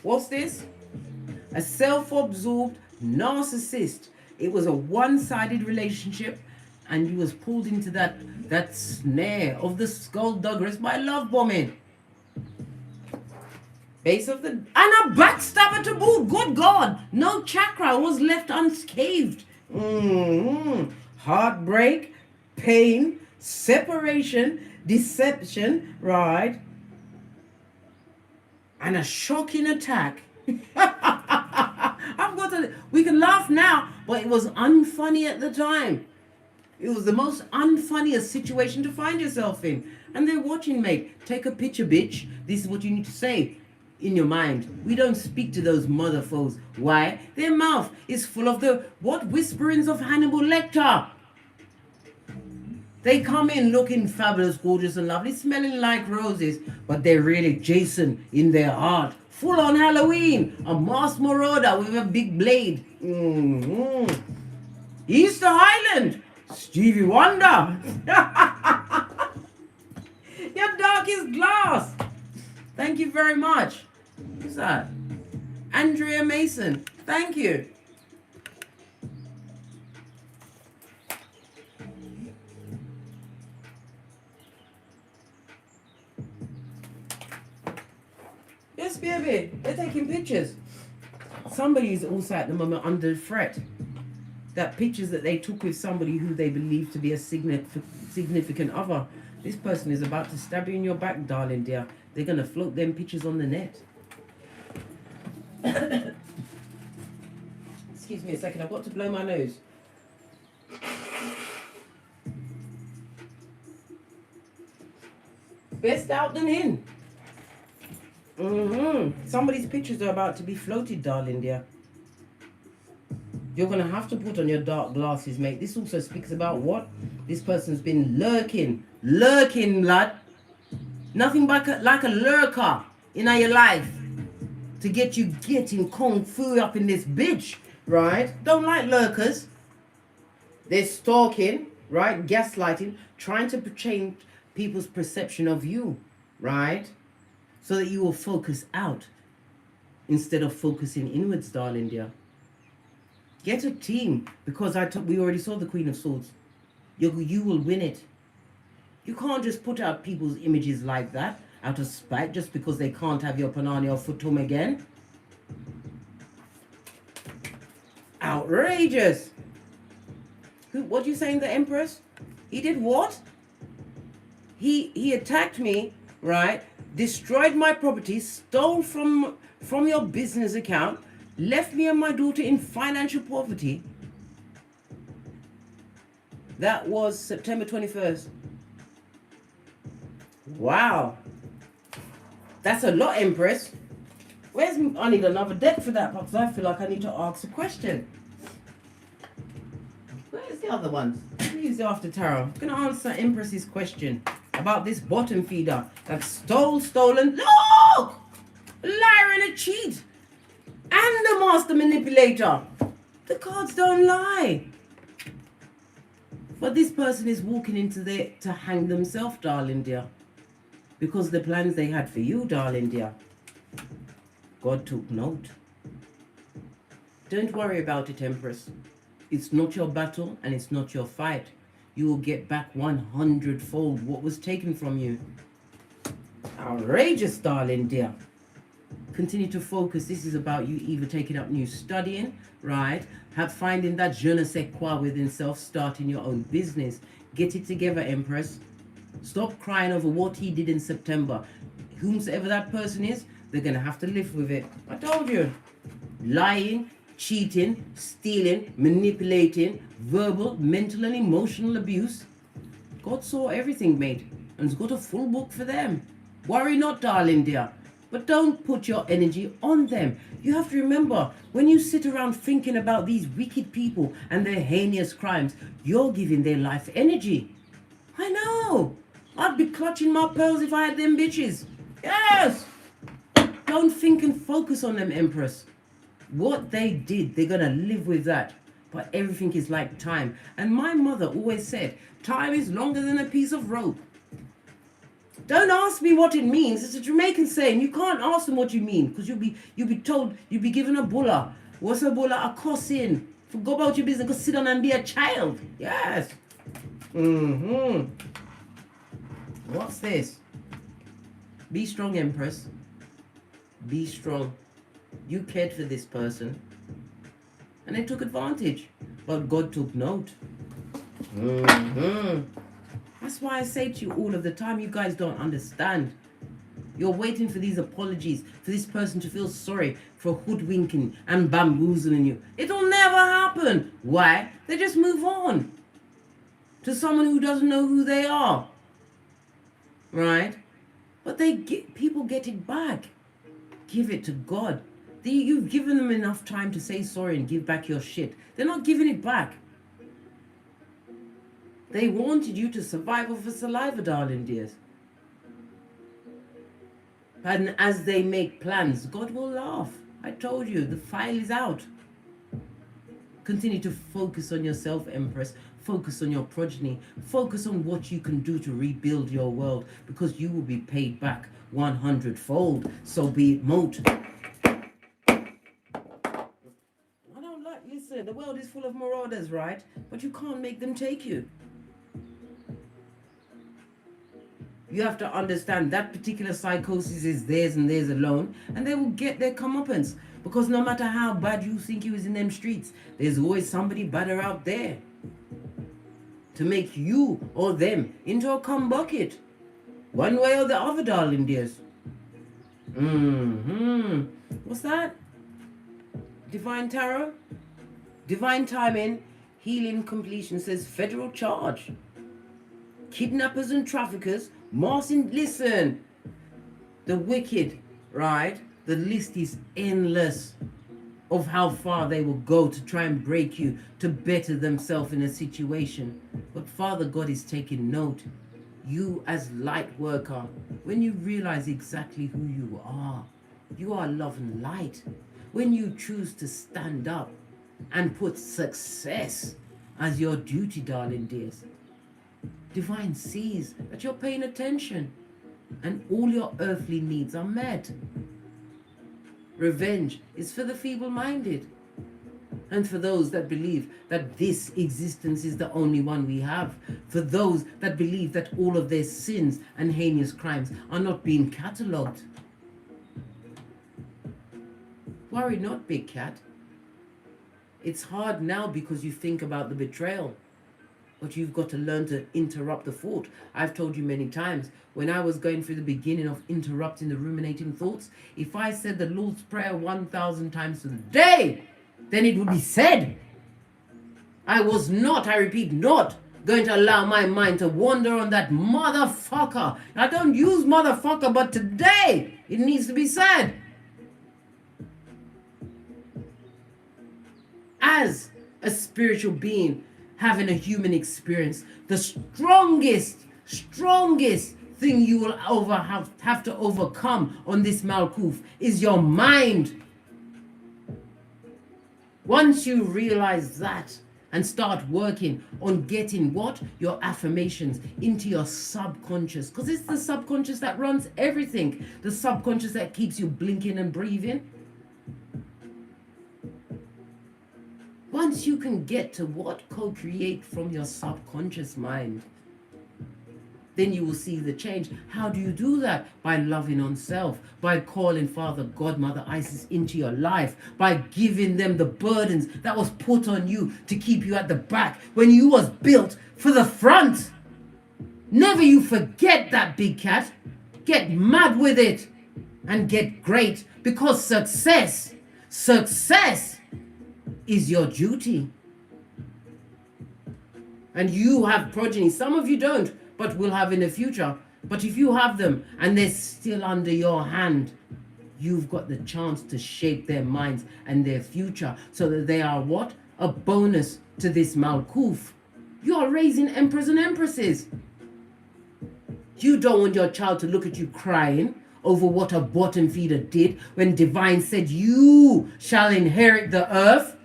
A: What's this? A self-absorbed narcissist. It was a one-sided relationship, and he was pulled into that snare of the skullduggeress by love bombing. Base of the... And a backstabber to boot. Good God. No chakra was left unscathed. Heartbreak, pain, separation, deception, right? And a shocking attack. I've got to... We can laugh now, but it was unfunny at the time. It was the most unfunniest situation to find yourself in. And they're watching, mate. Take a picture, bitch. This is what you need to say in your mind. We don't speak to those mother foes. Why? Their mouth is full of the whisperings of Hannibal Lecter. They come in looking fabulous, gorgeous and lovely, smelling like roses, but they're really Jason in their heart. Full on Halloween, a masked marauder with a big blade. Easter Highland, Stevie Wonder. Your darkest glass. Thank you very much. Who's that? Andrea Mason. Thank you. Yes, baby. They're taking pictures. Somebody is also at the moment under threat. That pictures that they took with somebody who they believe to be a significant other. This person is about to stab you in your back, darling dear. They're going to float them pictures on the net. Excuse me a second. I've got to blow my nose. Best out than in. Somebody's pictures are about to be floated, darling dear. You're going to have to put on your dark glasses, mate. This also speaks about what? This person's been lurking, lad. Nothing but like a lurker in your life to get you getting kung fu up in this bitch, right? Don't like lurkers. They're stalking, right? Gaslighting, trying to change people's perception of you, right? So that you will focus out instead of focusing inwards, darling dear. Get a team, because we already saw the Queen of Swords. You will win it. You can't just put out people's images like that out of spite just because they can't have your Panani or Futum again. Outrageous. What do you saying, the Empress? He did what? He attacked me, right? Destroyed my property, stole from your business account, left me and my daughter in financial poverty. That was September 21st. Wow. That's a lot, Empress. I need another deck for that, because I feel like I need to ask a question. Where's the other ones? Use the After Tarot. I'm going to answer Empress's question about this bottom feeder that stolen. Look! a liar and a cheat, and the master manipulator. The cards don't lie. But this person is walking into there to hang themselves, darling dear. Because the plans they had for you, darling dear, God took note. Don't worry about it, Empress. It's not your battle and it's not your fight. You will get back 100-fold what was taken from you. Outrageous, darling dear. Continue to focus. This is about you either taking up new studying, right? Finding that je ne sais quoi within self, starting your own business. Get it together, Empress. Stop crying over what he did in September. Whomsoever that person is, they're going to have to live with it. I told you. Lying, cheating, stealing, manipulating, verbal, mental and emotional abuse. God saw everything, mate, and has got a full book for them. Worry not, darling dear, but don't put your energy on them. You have to remember, when you sit around thinking about these wicked people and their heinous crimes, you're giving their life energy. I know. I'd be clutching my pearls if I had them bitches. Yes. Don't think and focus on them, Empress. What they did, they're going to live with that. But everything is like time. And my mother always said, time is longer than a piece of rope. Don't ask me what it means. It's a Jamaican saying. You can't ask them what you mean, because you'll be told, you'll be given a bulla. What's a bulla? A cussing. Go about your business. Go sit down and be a child. Yes. What's this? Be strong, Empress. Be strong. You cared for this person, and they took advantage, but God took note. That's why I say to you all of the time, you guys don't understand. You're waiting for these apologies, for this person to feel sorry for hoodwinking and bamboozling you. It'll never happen. Why? They just move on to someone who doesn't know who they are. Right? But people get it back. Give it to God. You've given them enough time to say sorry and give back your shit. They're not giving it back. They wanted you to survive off of saliva, darling dears. And as they make plans, God will laugh. I told you, the file is out. Continue to focus on yourself, Empress. Focus on your progeny. Focus on what you can do to rebuild your world, because you will be paid back 100-fold. So be it moat. Listen, the world is full of marauders, right? But you can't make them take you. You have to understand that particular psychosis is theirs and theirs alone, and they will get their comeuppance. Because no matter how bad you think you is in them streets, there's always somebody badder out there to make you or them into a cum bucket. One way or the other, darling dears. What's that? Divine Tarot? Divine timing, healing completion says federal charge. Kidnappers and traffickers, listen. The wicked, right? The list is endless of how far they will go to try and break you, to better themselves in a situation. But Father God is taking note. You as light worker, when you realize exactly who you are love and light. When you choose to stand up and put success as your duty, darling dears, Divine sees that you're paying attention and all your earthly needs are met. Revenge is for the feeble-minded and for those that believe that this existence is the only one we have, for those that believe that all of their sins and heinous crimes are not being catalogued. Worry not, big cat. It's hard now because you think about the betrayal, but you've got to learn to interrupt the thought. I've told you many times, when I was going through the beginning of interrupting the ruminating thoughts, if I said the Lord's Prayer 1,000 times a day, then it would be said. I was not, I repeat, not going to allow my mind to wander on that motherfucker. I don't use motherfucker, but today it needs to be said. As a spiritual being having a human experience, the strongest thing you will have to overcome on this Malkuth is your mind. Once you realize that and start working on getting what? Your affirmations into your subconscious. Because it's the subconscious that runs everything. The subconscious that keeps you blinking and breathing. Once you can get to what? Co-create from your subconscious mind, then you will see the change. How do you do that? By loving on self, by calling Father, God, Mother Isis into your life, by giving them the burdens that was put on you to keep you at the back when you was built for the front. Never you forget that, big cat. Get mad with it and get great, because success is your duty. And you have progeny. Some of you don't, but will have in the future. But if you have them and they're still under your hand, you've got the chance to shape their minds and their future so that they are what? A bonus to this Malkuth. You are raising emperors and empresses. You don't want your child to look at you crying over what a bottom feeder did when divine said you shall inherit the earth.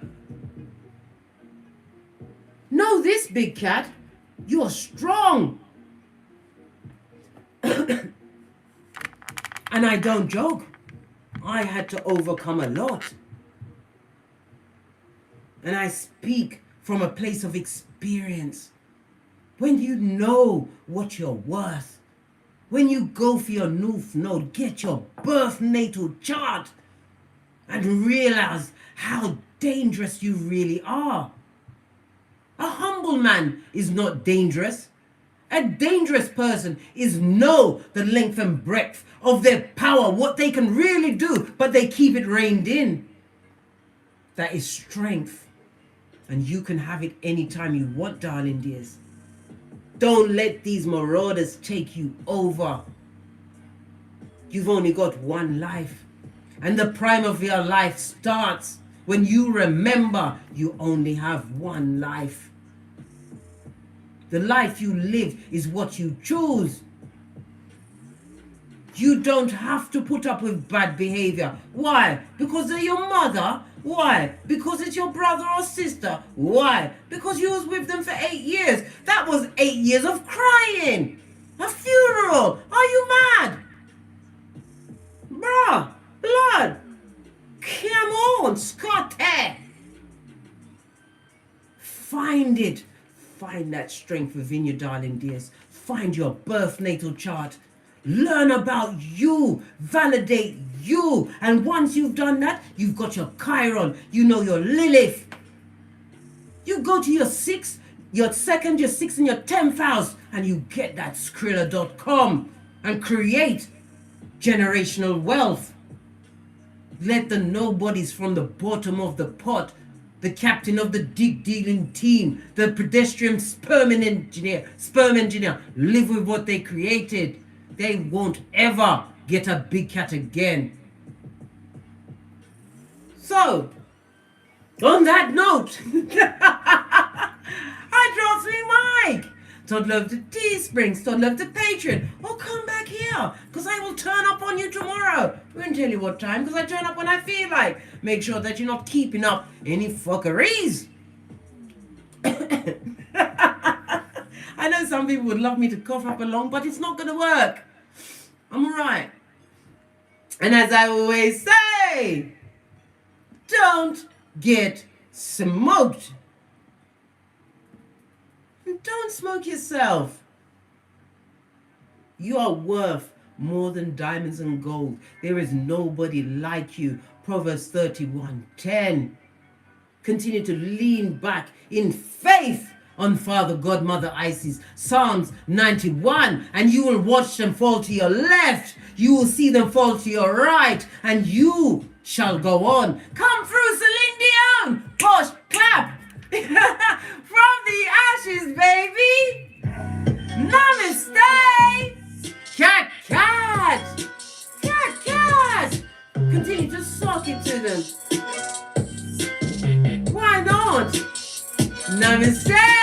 A: Know this, big cat. You're strong. And I don't joke. I had to overcome a lot. And I speak from a place of experience. When you know what you're worth, when you go for your North Node, get your birth natal chart and realize how dangerous you really are. A humble man is not dangerous. A dangerous person is know the length and breadth of their power, what they can really do, but they keep it reined in. That is strength. And you can have it anytime you want, darling dears. Don't let these marauders take you over. You've only got one life. And the prime of your life starts when you remember you only have one life. The life you live is what you choose. You don't have to put up with bad behavior. Why? Because they're your mother? Why? Because it's your brother or sister? Why? Because you was with them for 8 years. That was 8 years of crying. A funeral. Are you mad? Bruh, blood. Come on, Scotty. Find it. Find that strength within you, darling dears. Find your birth natal chart. Learn about you. Validate you. And once you've done that, you've got your Chiron. You know your Lilith. You go to your 6th, your 2nd, your 6th, and your 10th house, and you get that Skrilla.com and create generational wealth. Let the nobodies from the bottom of the pot, the captain of the dig dealing team, the pedestrian sperm engineer, live with what they created. They won't ever get a big cat again. So, on that note, I draw me Mike. Todd love to Teespring, Todd love to Patreon, or come back here, because I will turn up on you tomorrow. I won't tell you what time, because I turn up when I feel like. Make sure that you're not keeping up any fuckeries. I know some people would love me to cough up along, but it's not going to work. I'm alright. And as I always say, don't get smoked. Don't smoke yourself. You are worth more than diamonds and gold. There is nobody like you. Proverbs 31:10. Continue to lean back in faith on Father, God, Mother Isis. Psalms 91. And you will watch them fall to your left. You will see them fall to your right. And you shall go on. Come through, Celine Dion. Push, clap. From the ashes, baby. Namaste. Cat, cat. Cat, cat. Continue to sock it to them. Why not? Namaste.